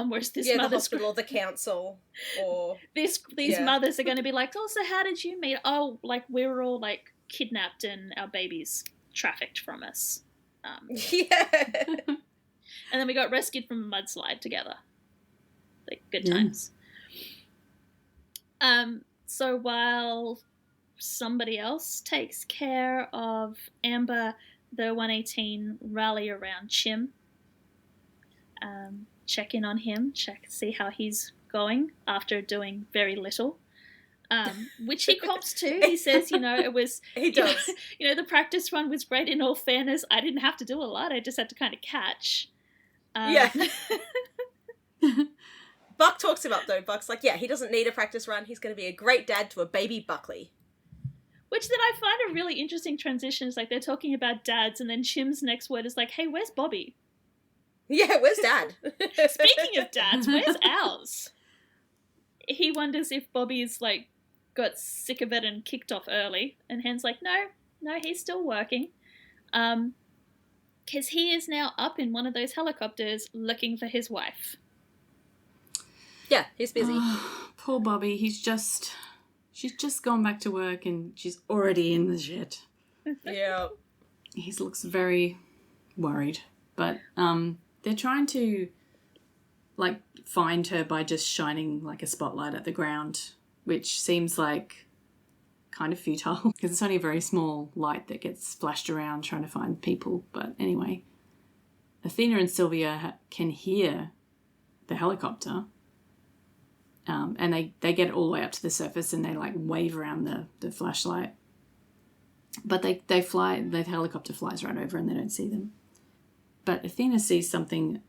Whereas this the mother's hospital, the council, or these mothers are going to be like, oh, so how did you meet? Oh, like we were all like kidnapped and our babies trafficked from us. And then we got rescued from a mudslide together. Like good times. So while somebody else takes care of Amber, the 118 rally around Chim. Check in on him, see how he's going after doing very little. Which he cops to. He says, it was... He does. The practice run was great. In all fairness, I didn't have to do a lot. I just had to kind of catch. Yeah. Buck talks him up, though. Buck's like, he doesn't need a practice run. He's going to be a great dad to a baby Buckley. Which then I find a really interesting transition. It's like they're talking about dads, and then Chim's next word is like, hey, where's Bobby? Yeah, where's Dad? Speaking of dads, where's ours? He wonders if Bobby's, like, got sick of it and kicked off early. And Hen's like, no, he's still working. Because he is now up in one of those helicopters looking for his wife. Yeah, he's busy. Oh, poor Bobby. She's just gone back to work and she's already in the shed. Yeah. He looks very worried. But they're trying to, like, find her by just shining, like, a spotlight at the ground, which seems like kind of futile because it's only a very small light that gets flashed around trying to find people. But anyway, Athena and Sylvia can hear the helicopter, and they get all the way up to the surface and they, like, wave around the flashlight. But they fly, the helicopter flies right over and they don't see them. But Athena sees something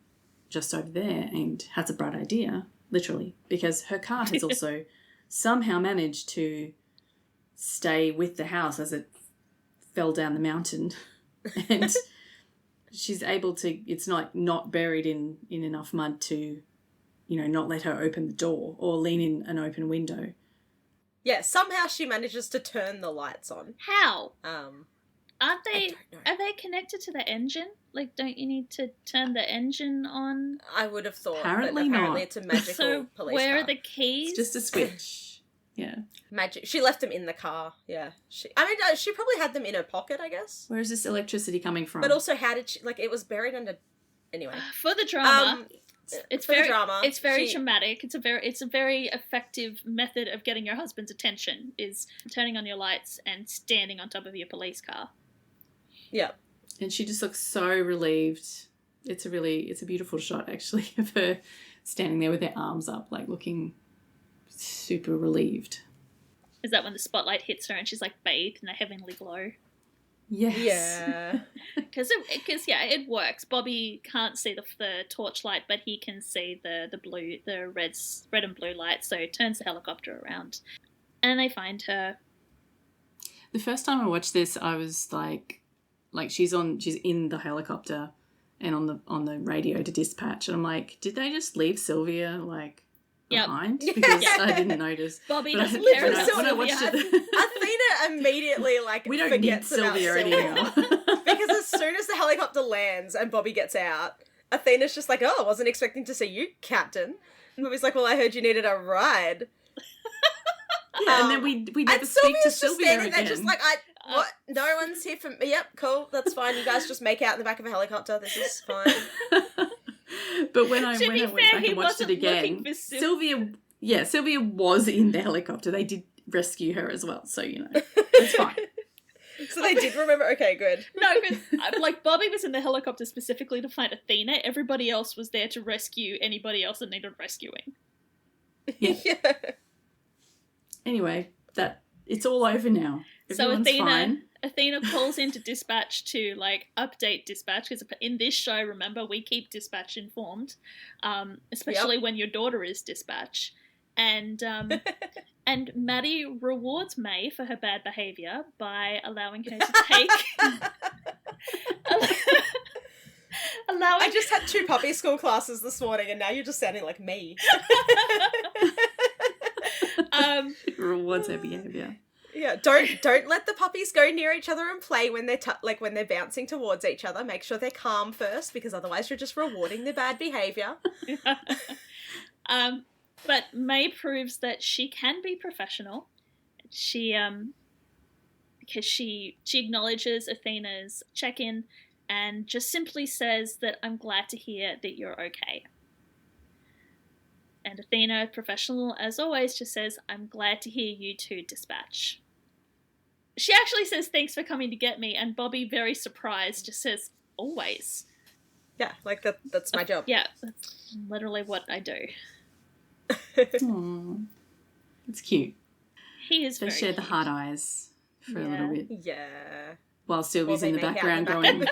just over there and has a bright idea, literally, because her car has also somehow managed to stay with the house as it fell down the mountain. And she's able to, it's not buried in enough mud to, not let her open the door or lean in an open window. Yeah, somehow she manages to turn the lights on. How? Are they connected to the engine? Like, don't you need to turn the engine on? I would have thought. Apparently but not. It's a magical so police where car. are the keys? It's just a switch. Yeah. Magic. She left them in the car. Yeah. She probably had them in her pocket, I guess. Where is this electricity coming from? But also, how did she... Like, it was buried under... Anyway. For the drama... It's very She... dramatic. It's a very effective method of getting your husband's attention, is turning on your lights and standing on top of your police car. Yeah. And she just looks so relieved. It's a beautiful shot, actually, of her standing there with her arms up, like looking super relieved. Is that when the spotlight hits her and she's like bathed in a heavenly glow? Yes. Yeah. Because it works. Bobby can't see the torchlight, but he can see the red and blue light, so it turns the helicopter around. And they find her. The first time I watched this, I was like she's in the helicopter and on the radio to dispatch, and I'm like, did they just leave Sylvia like behind? Because I didn't notice. Bobby doesn't care about when I Sylvia. watched it, Athena immediately we don't need forgets Sylvia about anymore. Because as soon as the helicopter lands and Bobby gets out, Athena's just like, oh, I wasn't expecting to see you, Captain. And Bobby's like, well, I heard you needed a ride. Yeah, and then we never speak to Sylvia again. They're just like, what? No one's here for me. Yep, cool, that's fine. You guys just make out in the back of a helicopter. This is fine. But when I went back and watched it again, Sylvia was in the helicopter. They did rescue her as well, so it's fine. So they did remember. Okay, good. No, because like Bobby was in the helicopter specifically to find Athena. Everybody else was there to rescue anybody else that needed rescuing. Yeah. Anyway, it's all over now. Everyone's fine. Athena calls into dispatch to like update dispatch, because in this show, remember, we keep dispatch informed, especially when your daughter is dispatch. And and Maddie rewards May for her bad behaviour by allowing her to take I just had 2 puppy school classes this morning, and now you're just sounding like me. Rewards her behaviour. Yeah, don't let the puppies go near each other and play when they're when they're bouncing towards each other. Make sure they're calm first, because otherwise you're just rewarding their bad behaviour. But May proves that she can be professional. She because she acknowledges Athena's check-in and just simply says that I'm glad to hear that you're okay. And Athena, professional as always, just says, I'm glad to hear you too, dispatch. She actually says, thanks for coming to get me, and Bobby, very surprised, just says, always. Yeah, like that's my job. Yeah, that's literally what I do. Aww. It's cute. He is They very share the cute. hard eyes for a little bit. Yeah. While Sylvia's in the background going...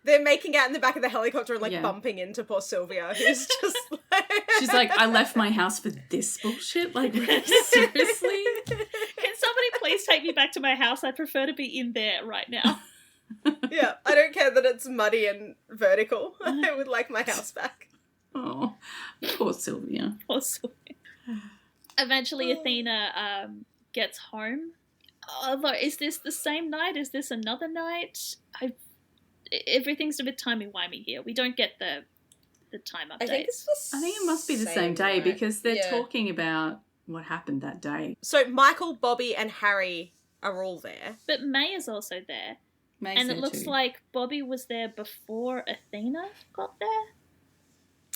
They're making out in the back of the helicopter and bumping into poor Sylvia, who's just like... She's like, I left my house for this bullshit? Like, seriously? Can somebody please take me back to my house? I'd prefer to be in there right now. Yeah, I don't care that it's muddy and vertical. I would like my house back. Oh, poor Sylvia. Poor Sylvia. Eventually, Athena gets home. Although, is this the same night? Is this another night? Everything's a bit timey-wimey here. We don't get the time updates. I think it must be the same day, because they're talking about what happened that day. So Michael, Bobby, and Harry are all there. But May is also there. And it looks like Bobby was there before Athena got there.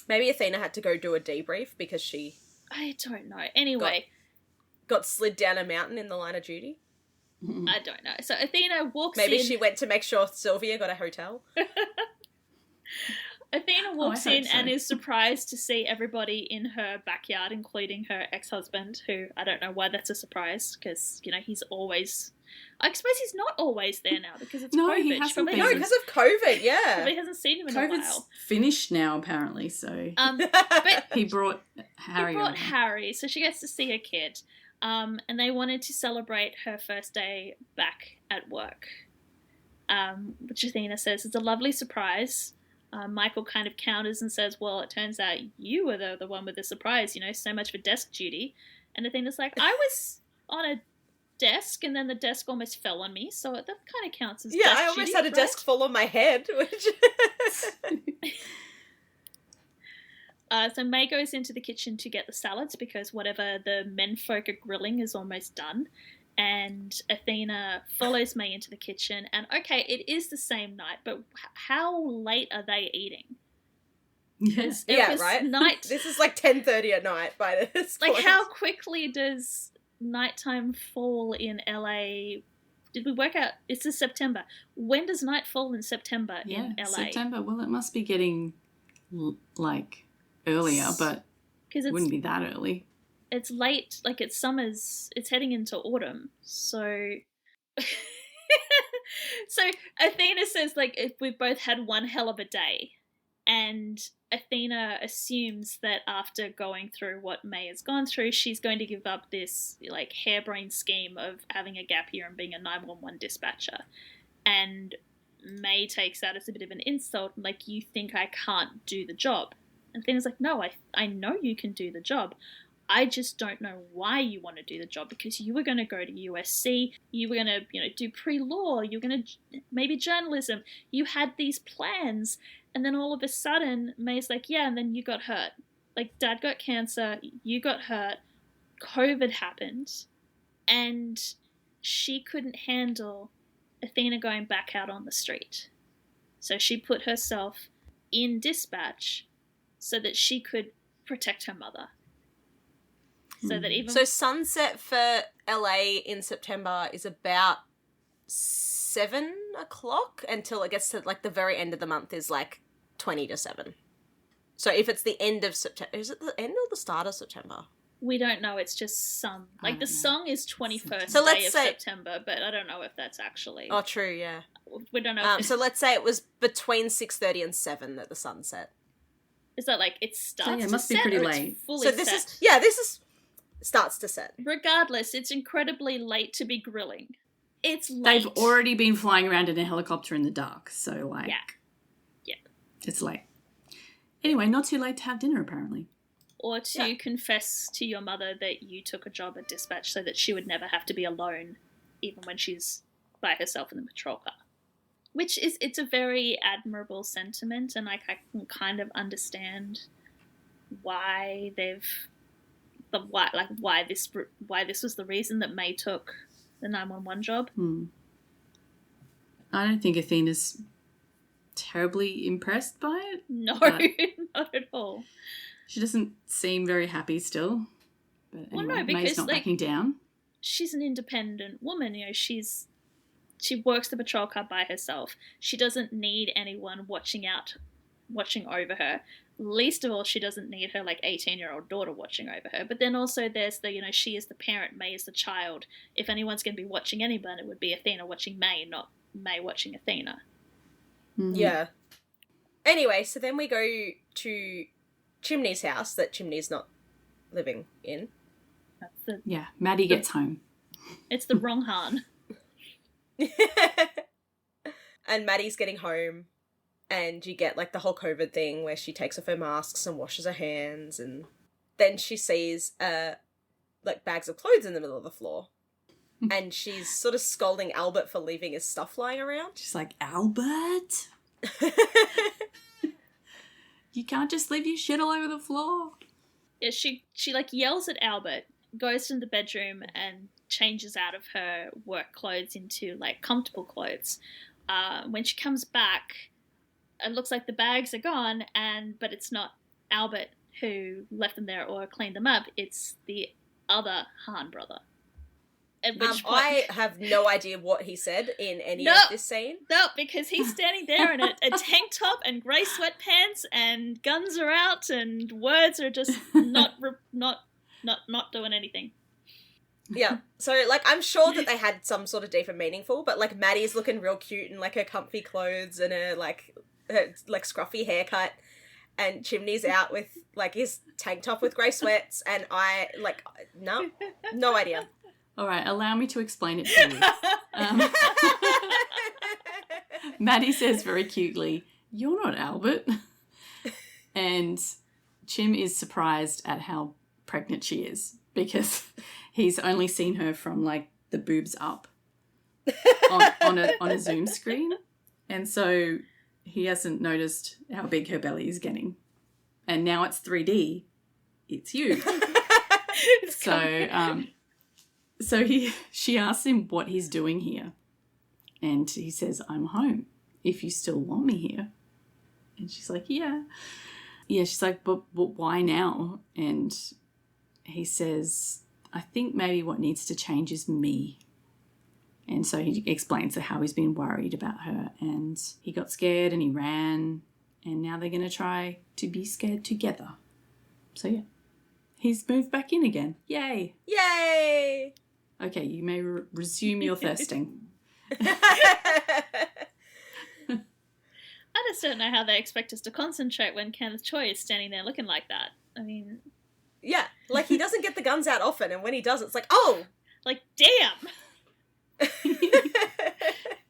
Maybe Athena had to go do a debrief because she... I don't know. Anyway. Got slid down a mountain in the line of duty. I don't know. So Athena walks in. Maybe she went to make sure Sylvia got a hotel. Athena walks in and is surprised to see everybody in her backyard, including her ex-husband, who I don't know why that's a surprise, because, he's always... I suppose he's not always there now because it's COVID. He hasn't been. No, because of COVID, yeah. Probably hasn't seen him in a while. Finished now, apparently, so... But he brought Harry Harry, so she gets to see her kid. And they wanted to celebrate her first day back at work, which Athena says is a lovely surprise. Michael kind of counters and says, well, it turns out you were the one with the surprise, so much for desk duty. And Athena's like, I was on a desk and then the desk almost fell on me, so that kind of counts as desk I almost duty, had a desk fall on my head, which... So May goes into the kitchen to get the salads because whatever the menfolk are grilling is almost done. And Athena follows May into the kitchen. And okay, it is the same night, but how late are they eating? Yes. Yeah, right? Night... This is like 10:30 at night by this point. Like, how quickly does nighttime fall in LA? Did we work out? It's in September. When does night fall in September in LA? September. Well, it must be getting, earlier, but it wouldn't be that early. It's late, it's summer's, it's heading into autumn, so... So Athena says, if we've both had one hell of a day, and Athena assumes that after going through what May has gone through, she's going to give up this, harebrained scheme of having a gap year and being a 911 dispatcher. And May takes that as a bit of an insult, you think I can't do the job. And Athena's like, no, I know you can do the job. I just don't know why you want to do the job, because you were going to go to USC, you were going to, do pre-law, you were going to maybe journalism. You had these plans, and then all of a sudden, May's like, yeah, and then you got hurt. Like, Dad got cancer, you got hurt, COVID happened, and she couldn't handle Athena going back out on the street. So she put herself in dispatch so that she could protect her mother. So that even... So sunset for LA in September is about 7 o'clock until it gets to, like, the very end of the month is, like, 20 to 7. So if it's the end of September... Is it the end or the start of September? We don't know. It's just some... Like, the song is 21st so day of September, but I don't know if that's actually... Oh, true, yeah. We don't know. So let's say it was between 6:30 and 7 that the sun set. Is that, like, it starts so, yeah, it to must set, be pretty or late. it's fully So this set? this is... starts to set. Regardless, it's incredibly late to be grilling. It's late. They've already been flying around in a helicopter in the dark, so, like... Yeah. It's late. Anyway, not too late to have dinner, apparently. Or to confess to your mother that you took a job at dispatch so that she would never have to be alone, even when she's by herself in the patrol car. Which is, it's a very admirable sentiment, and, like, I can kind of understand why they've... Why this was the reason that May took the 911 job. I don't think Athena's terribly impressed by it. No, not at all. She doesn't seem very happy still. But anyway, Well, no, because, May's not like, backing down. She's an independent woman. She works the patrol car by herself. She doesn't need anyone watching over her. Least of all, she doesn't need her, like, 18-year-old daughter watching over her. But then also there's the, she is the parent, May is the child. If anyone's going to be watching anyone, it would be Athena watching May, not May watching Athena. Mm-hmm. Yeah. Anyway, so then we go to Chimney's house that Chimney's not living in. Yeah, Maddie gets home. It's the wrong Han. And Maddie's getting home. And you get, like, the whole COVID thing where she takes off her masks and washes her hands, and then she sees, like, bags of clothes in the middle of the floor. And she's sort of scolding Albert for leaving his stuff lying around. She's like, Albert? You can't just leave your shit all over the floor. Yeah, she like, yells at Albert, goes to the bedroom and changes out of her work clothes into, like, comfortable clothes. When she comes back... It looks like the bags are gone, but it's not Albert who left them there or cleaned them up. It's the other Han brother. At which point, I have no idea what he said in any of this scene. No, because he's standing there in a tank top and grey sweatpants, and guns are out, and words are just not doing anything. Yeah, so, like, I'm sure that they had some sort of deeper meaningful, but, like, Maddie's looking real cute in, like, her comfy clothes and her, like scruffy haircut, and Chimney's out with, like, his tank top with grey sweats, and I, like, no idea. All right, allow me to explain it to you. Maddie says very cutely, "You're not Albert." And Chim is surprised at how pregnant she is, because he's only seen her from, like, the boobs up on a Zoom screen. And so he hasn't noticed how big her belly is getting. And now it's 3D. It's you. She asks him what he's doing here. And he says, "I'm home, if you still want me here." And she's like, yeah. Yeah, she's like, but why now? And he says, "I think maybe what needs to change is me." And so he explains how he's been worried about her, and he got scared and he ran, and now they're going to try to be scared together. So yeah, he's moved back in again. Yay. Yay! Okay, you may resume your thirsting. I just don't know how they expect us to concentrate when Kenneth Choi is standing there looking like that. I mean... Yeah, like, he doesn't get the guns out often, and when he does, it's like, oh! Like, damn!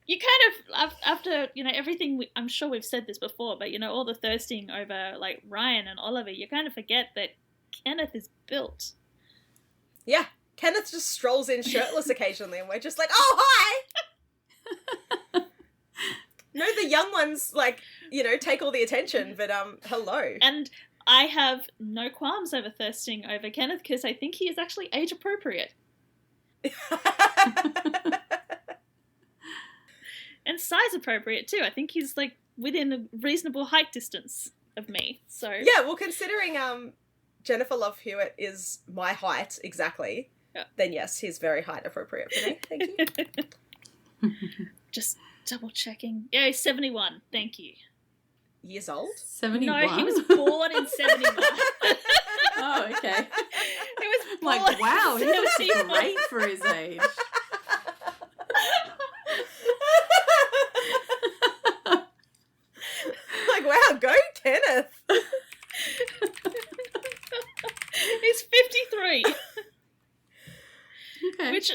You kind of, after, everything, I'm sure we've said this before, but, all the thirsting over, like, Ryan and Oliver, you kind of forget that Kenneth is built. Yeah. Kenneth just strolls in shirtless occasionally and we're just like, oh, hi! No, the young ones, like, you know, take all the attention, but, hello. And I have no qualms over thirsting over Kenneth because I think he is actually age appropriate. And size appropriate too. I think he's like within a reasonable height distance of me. So yeah, well, considering Jennifer Love Hewitt is my height exactly, then yes, he's very height appropriate for me. Thank you. Just double checking. Yeah, he's 71. Thank you. Years old? 71? No, he was born in 71. Oh, okay. He was born Like, wow, in he looks 71. great for his age. Like, wow, go Kenneth. He's 53. Okay. Which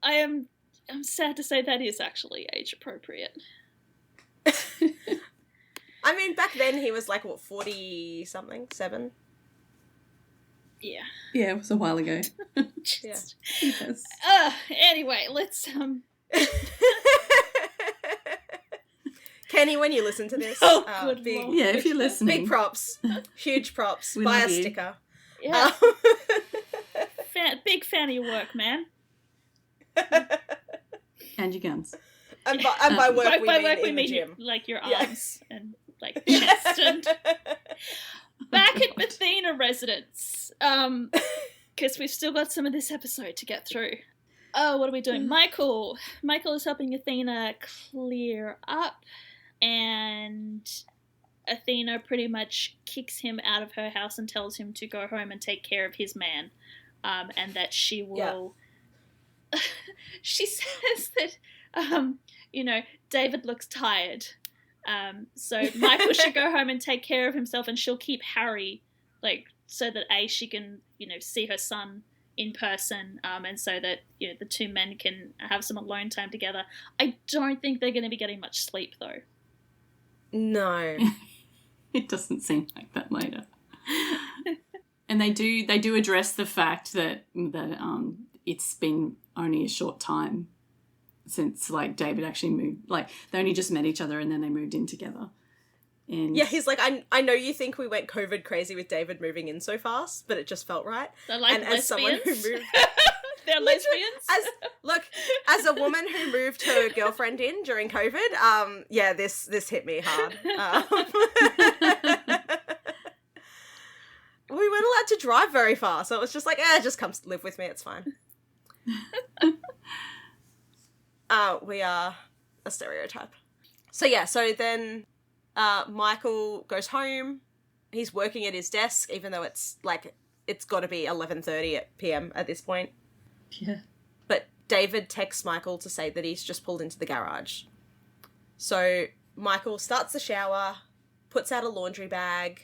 I'm sad to say that is actually age appropriate. I mean, back then he was like, what, 40-something? 7? Yeah. Yeah, it was a while ago. Just, Yes. anyway, let's Kenny, when you listen to this, Oh, good big, lord. Yeah, if you're listening. big props. Huge props. We Buy a love you. sticker. Yeah. Big fan of your work, man. And your guns. And by work, we mean in the mean gym. like your arms Yes. and like chest and back at Bethena residence. Because we've still got some of this episode to get through. Oh, what are we doing? Michael is helping Athena clear up, and Athena pretty much kicks him out of her house and tells him to go home and take care of his man, and that she will. Yeah. She says that, David looks tired, so Michael should go home and take care of himself, and she'll keep Harry, like, so that she can, see her son in person, and so that the two men can have some alone time together. I don't think they're going to be getting much sleep though. No. It doesn't seem like that later. And they do address the fact that it's been only a short time since, like, David actually moved. Like, they only just met each other and then they moved in together. And Yeah, he's like, I know you think we went COVID crazy with David moving in so fast, but it just felt right. They're like and as someone who lesbians. moved, They're lesbians. as a woman who moved her girlfriend in during COVID, yeah, this hit me hard. We weren't allowed to drive very far, so it was just like, just come live with me, it's fine. We are a stereotype. So yeah, so then Michael goes home. He's working at his desk, even though it's got to be 11:30 p.m. at this point. Yeah. But David texts Michael to say that he's just pulled into the garage. So Michael starts the shower, puts out a laundry bag,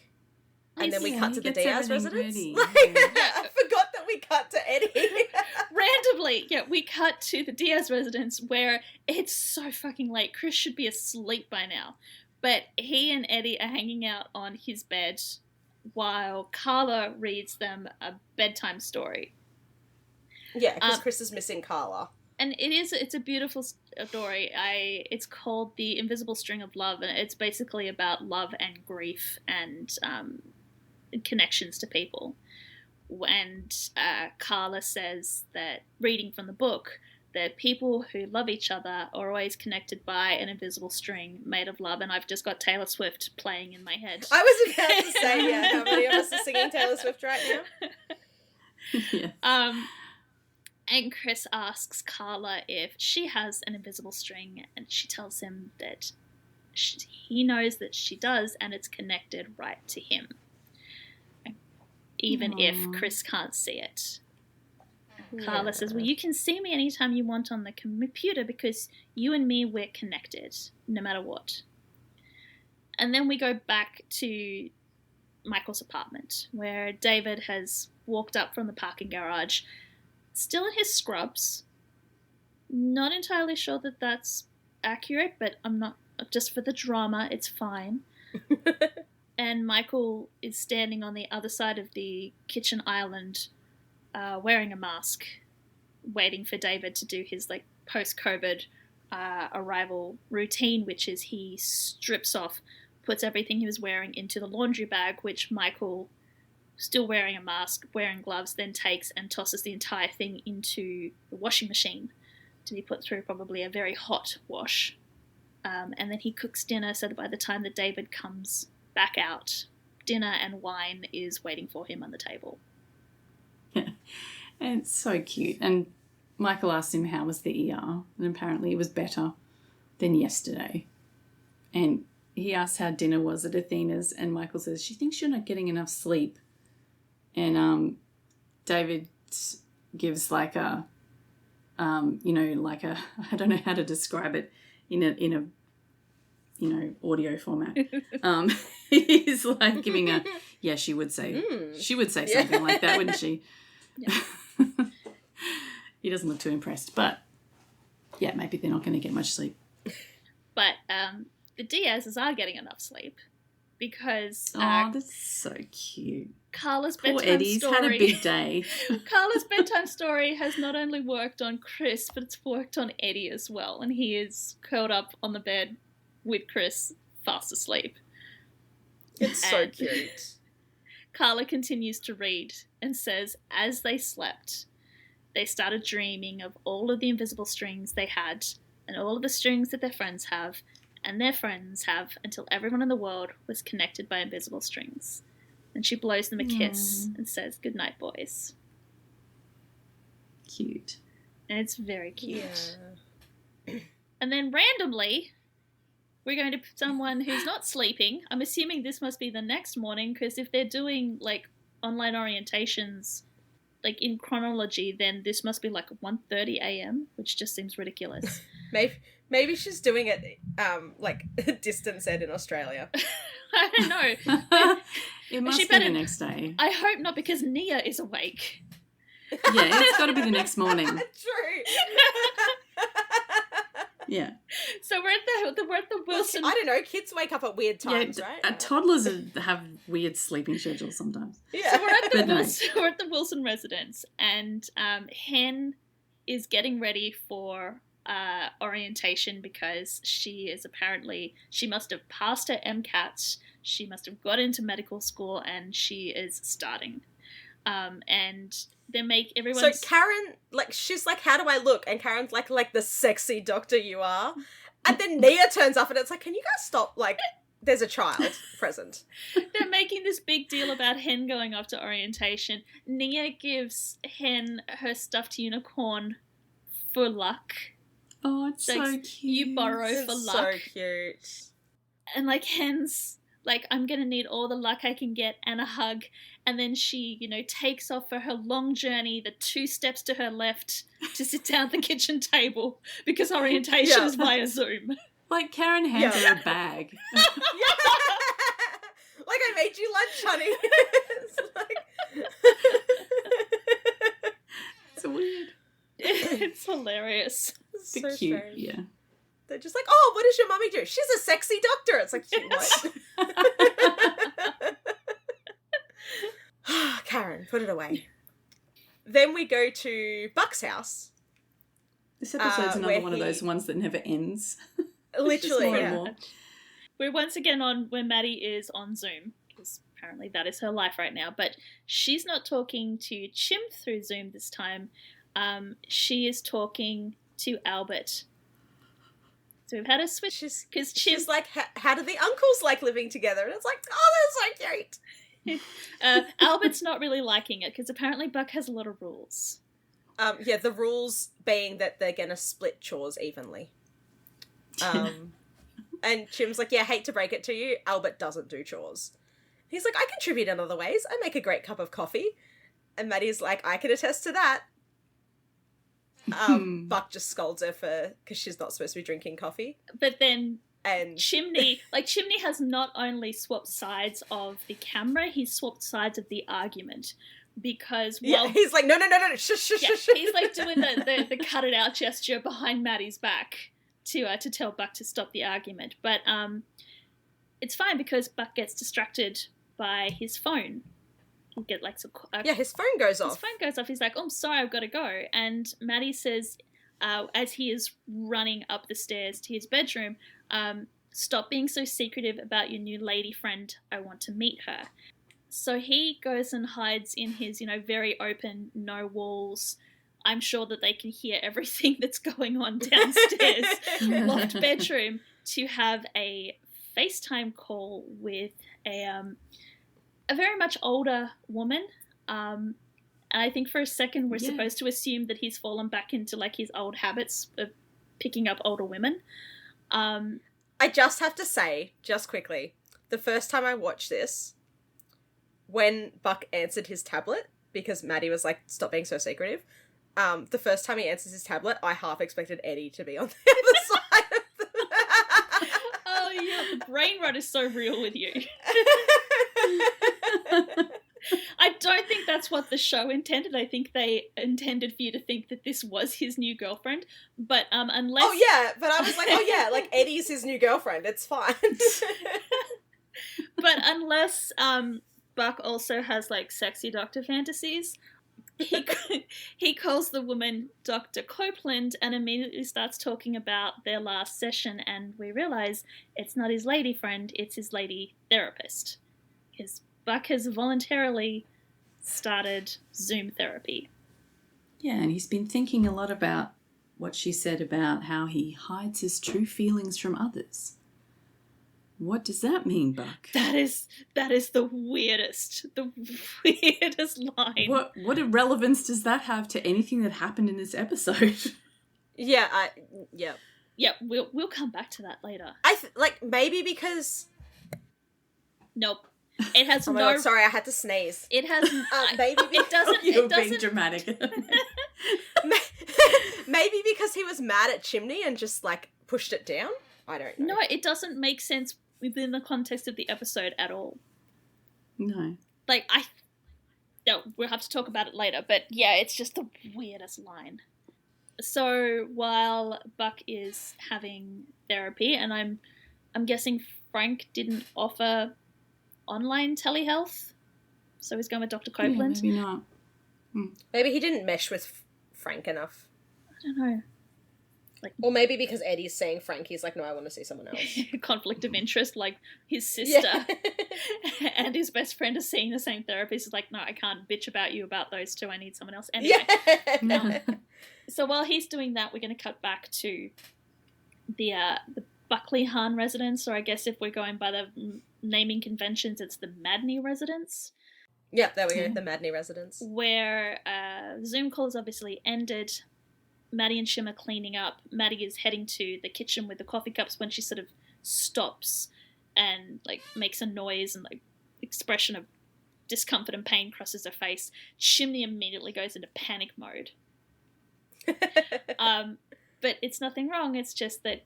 and then we cut to the Diaz residence. I forgot that we cut to Eddie. Randomly, we cut to the Diaz residence where it's so fucking late. Chris should be asleep by now. But he and Eddie are hanging out on his bed while Carla reads them a bedtime story. Yeah, because Chris is missing Carla. And it's a beautiful story. It's called The Invisible String of Love, and it's basically about love and grief and connections to people. And Carla says that, reading from the book, that people who love each other are always connected by an invisible string made of love. And I've just got Taylor Swift playing in my head. I was about to say, yeah, how many of us are singing Taylor Swift right now? Yeah. And Chris asks Carla if she has an invisible string, and she tells him that he knows that she does, and it's connected right to him, even if Chris can't see it. Carla says, well, you can see me anytime you want on the computer because you and me, we're connected, no matter what. And then we go back to Michael's apartment, where David has walked up from the parking garage, still in his scrubs. Not entirely sure that that's accurate, but I'm not, just for the drama, it's fine. and Michael is standing on the other side of the kitchen island wearing a mask, waiting for David to do his like post-COVID arrival routine, which is he strips off, puts everything he was wearing into the laundry bag, which Michael, still wearing a mask, wearing gloves, then takes and tosses the entire thing into the washing machine to be put through probably a very hot wash. And then he cooks dinner so that by the time that David comes back out, dinner and wine is waiting for him on the table. Yeah. And it's so cute. And Michael asked him how was the ER, and apparently it was better than yesterday. And he asked how dinner was at Athena's, and Michael says she thinks you're not getting enough sleep. And David gives like a, like a, I don't know how to describe it in a audio format. He's like giving a, yeah, she would say something like that, wouldn't she? Yeah. He doesn't look too impressed, but yeah, maybe they're not going to get much sleep. But the Diaz's are getting enough sleep because that's so cute. Carla's Poor bedtime Eddie's story. had a big day. Carla's bedtime story has not only worked on Chris, but it's worked on Eddie as well, and he is curled up on the bed with Chris, fast asleep. It's so cute. Carla continues to read and says, as they slept, they started dreaming of all of the invisible strings they had and all of the strings that their friends have and their friends have until everyone in the world was connected by invisible strings. And she blows them a kiss and says, "Good night, boys." Cute. And it's very cute. Yeah. And then randomly, we're going to someone who's not sleeping. I'm assuming this must be the next morning, because if they're doing like online orientations like in chronology, then this must be like 1:30 a.m., which just seems ridiculous. Maybe she's doing it like distance ed in Australia. I don't know. It must be the next day. I hope not, because Nia is awake. Yeah, it's got to be the next morning. True. Yeah. So we're at the Wilson. I don't know. Kids wake up at weird times, right? Toddlers have weird sleeping schedules sometimes. Yeah. So we're at the Wilson residence, and Hen is getting ready for orientation because she must have passed her MCAT. She must have got into medical school, and she is starting. And they make everyone. So Karen, she's like, "How do I look?" And Karen's like the sexy doctor you are. And then Nia turns up, and it's like, "Can you guys stop? Like, there's a child present." They're making this big deal about Hen going off to orientation. Nia gives Hen her stuffed unicorn for luck. Oh, it's so cute. You borrow for luck. So cute. And Hen's like, "I'm gonna need all the luck I can get and a hug." And then she, takes off for her long journey, the 2 steps to her left to sit down at the kitchen table because orientation is via Zoom. Like Karen hands her a bag. Yeah. Like, I made you lunch, honey. It's weird. It's hilarious. It's so cute, strange. yeah. They're just like, "Oh, what does your mummy do?" "She's a sexy doctor." It's like, what? Karen, put it away. Then we go to Buck's house. This episode's another one of those ones that never ends. Literally, more yeah. and more. We're once again on where Maddie is on Zoom, because apparently that is her life right now. But she's not talking to Chim through Zoom this time. She is talking to Albert. So we've had a switch. She's like, "How do the uncles like living together?" And it's like, "Oh, that's so cute." Albert's not really liking it because apparently Buck has a lot of rules. Yeah, the rules being that they're gonna split chores evenly. And Chim's like, "Yeah, hate to break it to you, Albert doesn't do chores." He's like, "I contribute in other ways. I make a great cup of coffee." And Maddie's like, "I can attest to that." Buck just scolds her because she's not supposed to be drinking coffee. But then And Chimney has not only swapped sides of the camera, he's swapped sides of the argument. Because he's like, no, shush. He's like doing the cut it out gesture behind Maddie's back to tell Buck to stop the argument. But it's fine because Buck gets distracted by his phone. He get like his phone goes off. His phone goes off. He's like, "Oh, I'm sorry, I've got to go." And Maddie says, as he is running up the stairs to his bedroom, "Stop being so secretive about your new lady friend. I want to meet her." So he goes and hides in his, very open, no walls. I'm sure that they can hear everything that's going on downstairs, loft bedroom, to have a FaceTime call with a very much older woman. And I think for a second we're supposed to assume that he's fallen back into like his old habits of picking up older women. I just have to say, just quickly, the first time I watched this, when Buck answered his tablet, because Maddie was like, "Stop being so secretive," the first time he answers his tablet, I half expected Eddie to be on the other side of the... Oh yeah, the brain rot is so real with you. I don't think that's what the show intended. I think they intended for you to think that this was his new girlfriend. But unless... Oh yeah, but I was like, oh yeah, like Eddie's his new girlfriend. It's fine. But unless Buck also has like sexy doctor fantasies, he calls the woman Dr. Copeland and immediately starts talking about their last session, and we realize it's not his lady friend, it's his lady therapist. Because Buck has voluntarily started Zoom therapy. Yeah, and he's been thinking a lot about what she said about how he hides his true feelings from others. What does that mean, Buck? That is the weirdest line. What relevance does that have to anything that happened in this episode? Yeah, Yeah, we'll come back to that later. Maybe because... Nope. It has oh my God, sorry, I had to sneeze. It has... maybe it doesn't... You're being dramatic. Maybe because he was mad at Chimney and just, like, pushed it down? I don't know. No, it doesn't make sense within the context of the episode at all. No. Like, no, we'll have to talk about it later, but yeah, it's just the weirdest line. So while Buck is having therapy, and I'm guessing Frank didn't offer online telehealth, so he's going with Dr. Copeland. Yeah, maybe not. Maybe he didn't mesh with Frank enough. I don't know. Or maybe because Eddie's saying Frank, he's like, no, I want to see someone else. Conflict of interest, like his sister and his best friend are seeing the same therapist. He's like, no, I can't bitch about you about those two. I need someone else. Anyway. Yeah. So while he's doing that, we're going to cut back to the Buckley Hahn residence, or I guess if we're going by the naming conventions, it's the Madney residence. Yeah, there we go, the Madney residence. Where Zoom call is obviously ended. Maddie and Shim are cleaning up. Maddie is heading to the kitchen with the coffee cups when she sort of stops and like makes a noise and like expression of discomfort and pain crosses her face. Chimney immediately goes into panic mode. But it's nothing wrong. It's just that,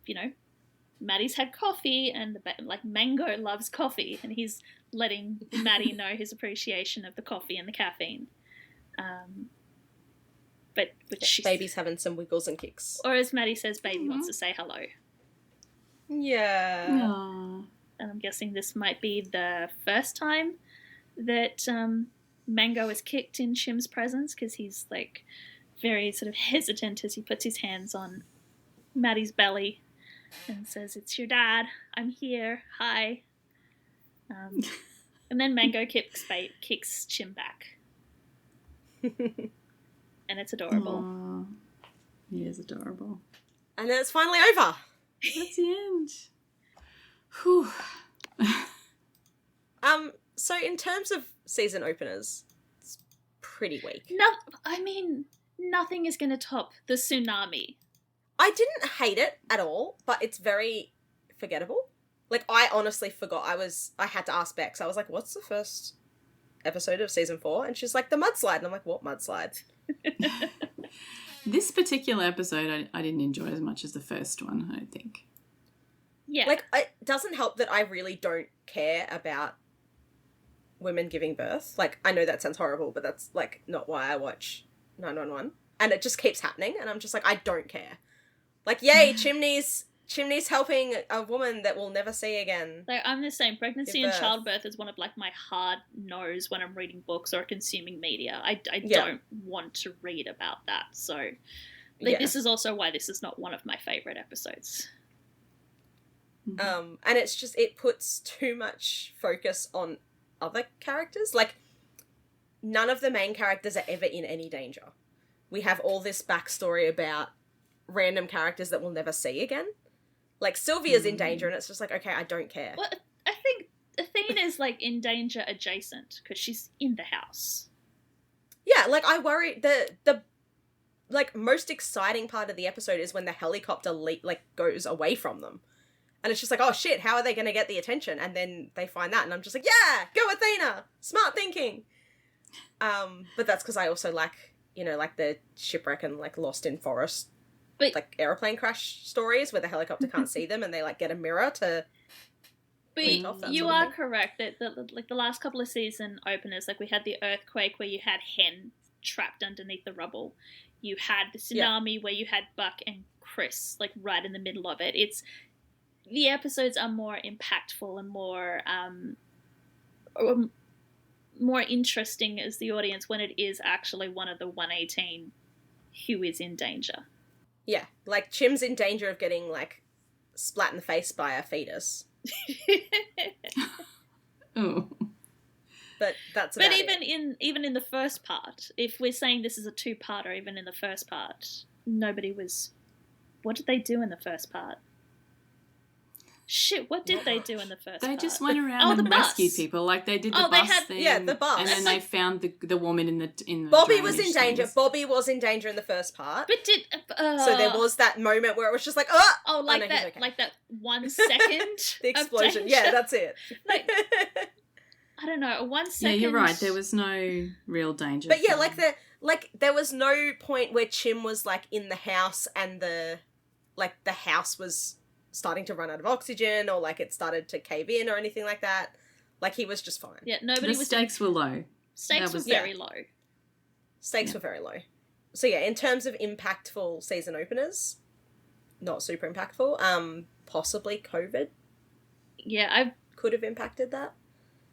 Maddie's had coffee and Mango loves coffee, and he's letting Maddie know his appreciation of the coffee and the caffeine. But baby's having some wiggles and kicks. Or as Maddie says, baby wants to say hello. Yeah. Aww. And I'm guessing this might be the first time that Mango is kicked in Chim's presence, because he's like very sort of hesitant as he puts his hands on Maddie's belly and says, "It's your dad. I'm here. Hi." And then Mango kicks Chim back. And it's adorable. Aww. He is adorable. And then it's finally over. That's the end. Whew. So in terms of season openers, it's pretty weak. Nothing is going to top the tsunami. I didn't hate it at all, but it's very forgettable. Like, I honestly forgot. I had to ask Bex. I was like, what's the first episode of season 4? And she's like, the mudslide. And I'm like, what mudslide? This particular episode I didn't enjoy as much as the first one, I think. Yeah. Like, it doesn't help that I really don't care about women giving birth. Like, I know that sounds horrible, but that's, like, not why I watch 911. And it just keeps happening, and I'm just like, I don't care. Like, yay, Chimney's Chimney's helping a woman that we'll never see again. Like, I'm the same. Pregnancy Give and birth. childbirth is one of, like, my hard no's when I'm reading books or consuming media. I Yeah. don't want to read about that. So, like, Yeah. this is also why this is not one of my favourite episodes. And it's just, it puts too much focus on other characters. Like, none of the main characters are ever in any danger. We have all this backstory about random characters that we'll never see again. Like, Sylvia's in danger, and it's just like, okay, I don't care. Well, I think Athena's, like, in danger adjacent, because she's in the house. Yeah, like, I worry, the like, most exciting part of the episode is when the helicopter, goes away from them. And it's just like, oh shit, how are they going to get the attention? And then they find that, and I'm just like, yeah, go Athena! Smart thinking! But that's because I also like, you know, like, the shipwreck and, like, Lost in Forest, like, aeroplane crash stories where the helicopter can't see them and they, like, get a mirror to... But you are correct that the last couple of season openers, like, we had the earthquake where you had Hen trapped underneath the rubble. You had the tsunami where you had Buck and Chris, like, right in the middle of it. The episodes are more impactful and more interesting as the audience when it is actually one of the 118 who is in danger. Yeah, like, Chim's in danger of getting, like, splat in the face by a fetus. Oh. But that's about even in the first part, if we're saying this is a two-parter, even in the first part, nobody was... What did they do in the first part? Shit, what did they do in the first part? They just went around and rescued people. Like, they did the bus thing. Yeah, the bus. And then they found the woman in the Bobby was in danger. Bobby was in danger in the first part. But did... so there was that moment where it was just like, like that 1 second the explosion. of danger. Yeah, that's it. Like, I don't know, 1 second... Yeah, you're right. There was no real danger. But yeah, there was no point where Chim was, like, in the house and the house was starting to run out of oxygen, or, like, it started to cave in or anything like that. Like, he was just fine. Yeah, nobody the stakes were low. Stakes were very low. Stakes were very low. So yeah, in terms of impactful season openers, not super impactful. Possibly COVID. Yeah, I could have impacted that.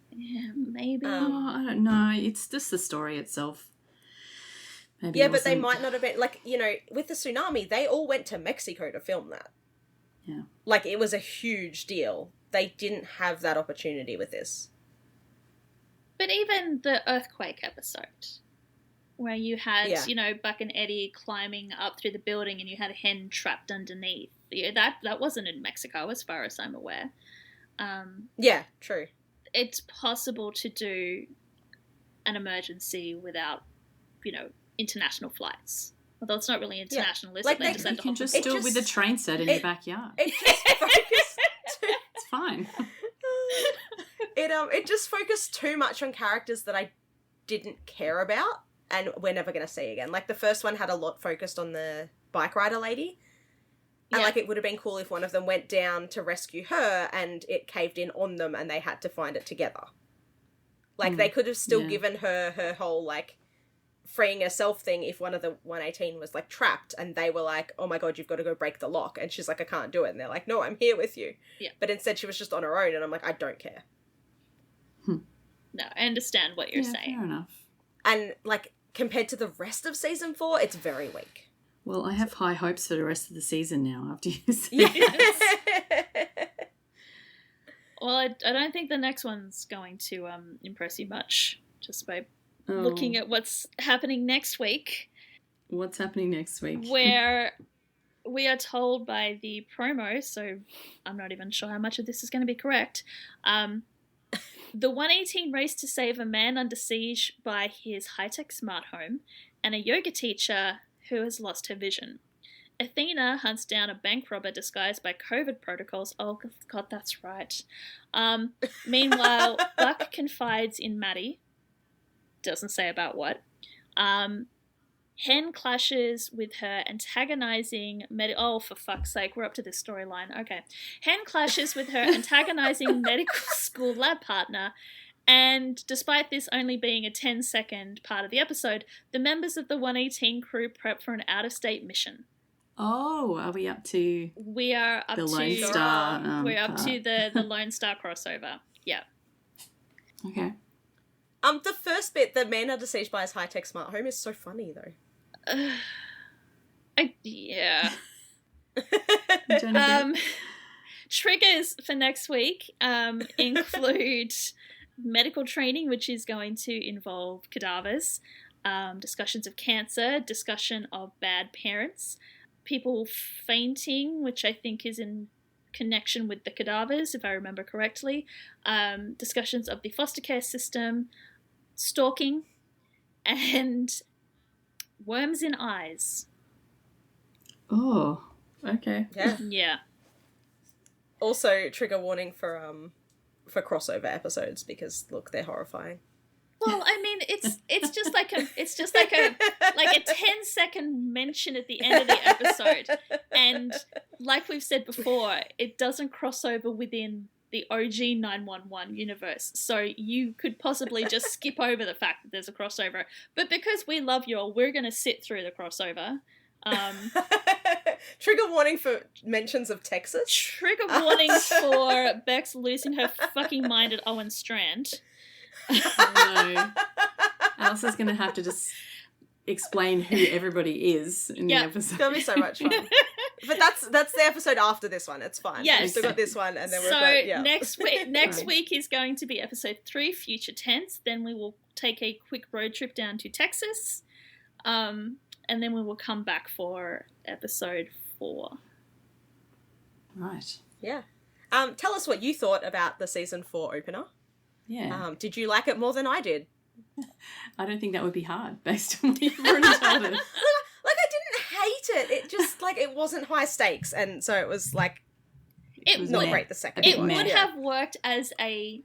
Yeah, maybe. I don't know. It's just the story itself. Maybe yeah, but they might not have been, like, you know, with the tsunami, they all went to Mexico to film that. Yeah. Like, it was a huge deal. They didn't have that opportunity with this. But even the earthquake episode, where you had, you know, Buck and Eddie climbing up through the building and you had Hen trapped underneath. Yeah, that wasn't in Mexico, as far as I'm aware. Yeah, true. It's possible to do an emergency without, you know, international flights. Although it's not really international, is it? Like, you can just do it with a train set in your backyard. It just focused... It's fine. It just focused too much on characters that I didn't care about and we're never going to see again. Like, the first one had a lot focused on the bike rider lady. And, like, it would have been cool if one of them went down to rescue her and it caved in on them and they had to find it together. Like, they could have still given her whole, like, freeing herself thing if one of the 118 was, like, trapped and they were like, oh my god, you've got to go break the lock. And she's like, I can't do it. And they're like, no, I'm here with you. Yeah. But instead she was just on her own and I'm like, I don't care. No, I understand what you're saying. Fair enough. And, like, compared to the rest of season 4, it's very weak. Well, I have high hopes for the rest of the season now after you see it. Well, I don't think the next one's going to impress you much, just by looking at what's happening next week. What's happening next week? Where we are told by the promo, so I'm not even sure how much of this is going to be correct, the 118 race to save a man under siege by his high-tech smart home and a yoga teacher who has lost her vision. Athena hunts down a bank robber disguised by COVID protocols. Oh, God, that's right. Meanwhile, Buck confides in Maddie. Doesn't say about what. Hen clashes with her antagonizing... Oh, for fuck's sake, we're up to this storyline. Okay. Hen clashes with her antagonizing medical school lab partner, and despite this only being a 10-second part of the episode, the members of the 118 crew prep for an out-of-state mission. Oh, are we up to We are up the to Lone Star? we're up part? to the Lone Star crossover. Yeah. Okay. The first bit, the man under siege by his high-tech smart home, is so funny though. Yeah. Jennifer? Triggers for next week include medical training, which is going to involve cadavers, discussions of cancer, discussion of bad parents, people fainting, which I think is in connection with the cadavers, if I remember correctly, discussions of the foster care system, stalking, and worms in eyes. Oh, okay. Yeah. Yeah. Also, trigger warning for crossover episodes because look, they're horrifying. Well, I mean, it's just like a 10-second mention at the end of the episode, and like we've said before, it doesn't cross over within the OG 911 universe, so you could possibly just skip over the fact that there's a crossover. But because we love you all, we're going to sit through the crossover. Trigger warning for mentions of Texas. Trigger warning for Bex losing her fucking mind at Owen Strand. No. Alice is going to have to just explain who everybody is in the episode. It's going to be so much fun. But that's the episode after this one. It's fine. Yes. We've still got this one, and then we've so got... Yeah. next week is going to be episode 3, Future Tense. Then we will take a quick road trip down to Texas. And then we will come back for episode 4. Right. Yeah. Tell us what you thought about the season 4 opener. Yeah. Did you like it more than I did? I don't think that would be hard based on what you've already told us. Like, I didn't hate it. It just, like, it wasn't high stakes. And so it was, like, It was not meh. great the second It one. Would meh. have worked as a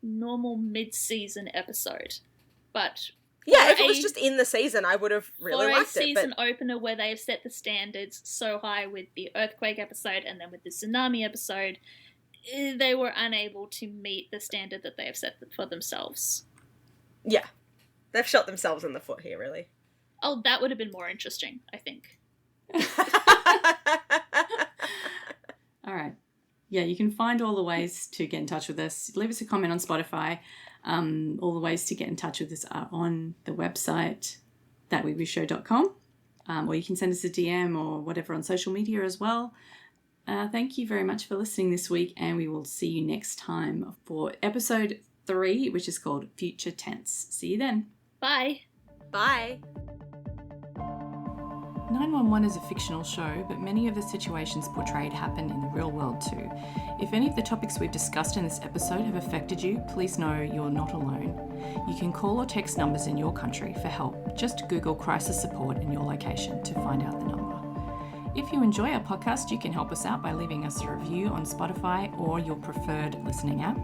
normal mid-season episode, but Yeah, if for it was a- just in the season, I would have really for a liked it. season But opener where they have set the standards so high with the earthquake episode and then with the tsunami episode, they were unable to meet the standard that they have set for themselves. yeah, they've shot themselves in the foot here, really. Oh, that would have been more interesting, I think. All right. Yeah, you can find all the ways to get in touch with us. Leave us a comment on Spotify. All the ways to get in touch with us are on the website, thatweewooshow.com. Or you can send us a DM or whatever on social media as well. Thank you very much for listening this week, and we will see you next time for episode 3, which is called Future Tense. See you then. Bye. Bye. 911 is a fictional show, but many of the situations portrayed happen in the real world too. If any of the topics we've discussed in this episode have affected you, please know you're not alone. You can call or text numbers in your country for help. Just Google crisis support in your location to find out the number. If you enjoy our podcast, you can help us out by leaving us a review on Spotify or your preferred listening app,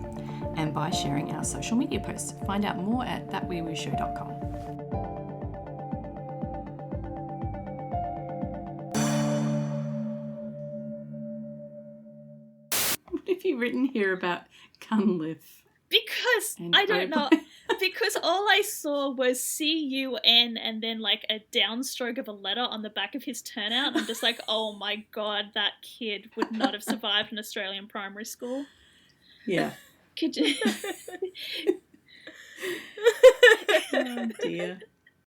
and by sharing our social media posts. Find out more at thatweewooshow.com. What have you written here about Cunliffe? Because, And I don't know, Oprah. because all I saw was C-U-N and then like a downstroke of a letter on the back of his turnout. I'm just like, oh my god, that kid would not have survived an Australian primary school. Yeah. Could you... Oh dear.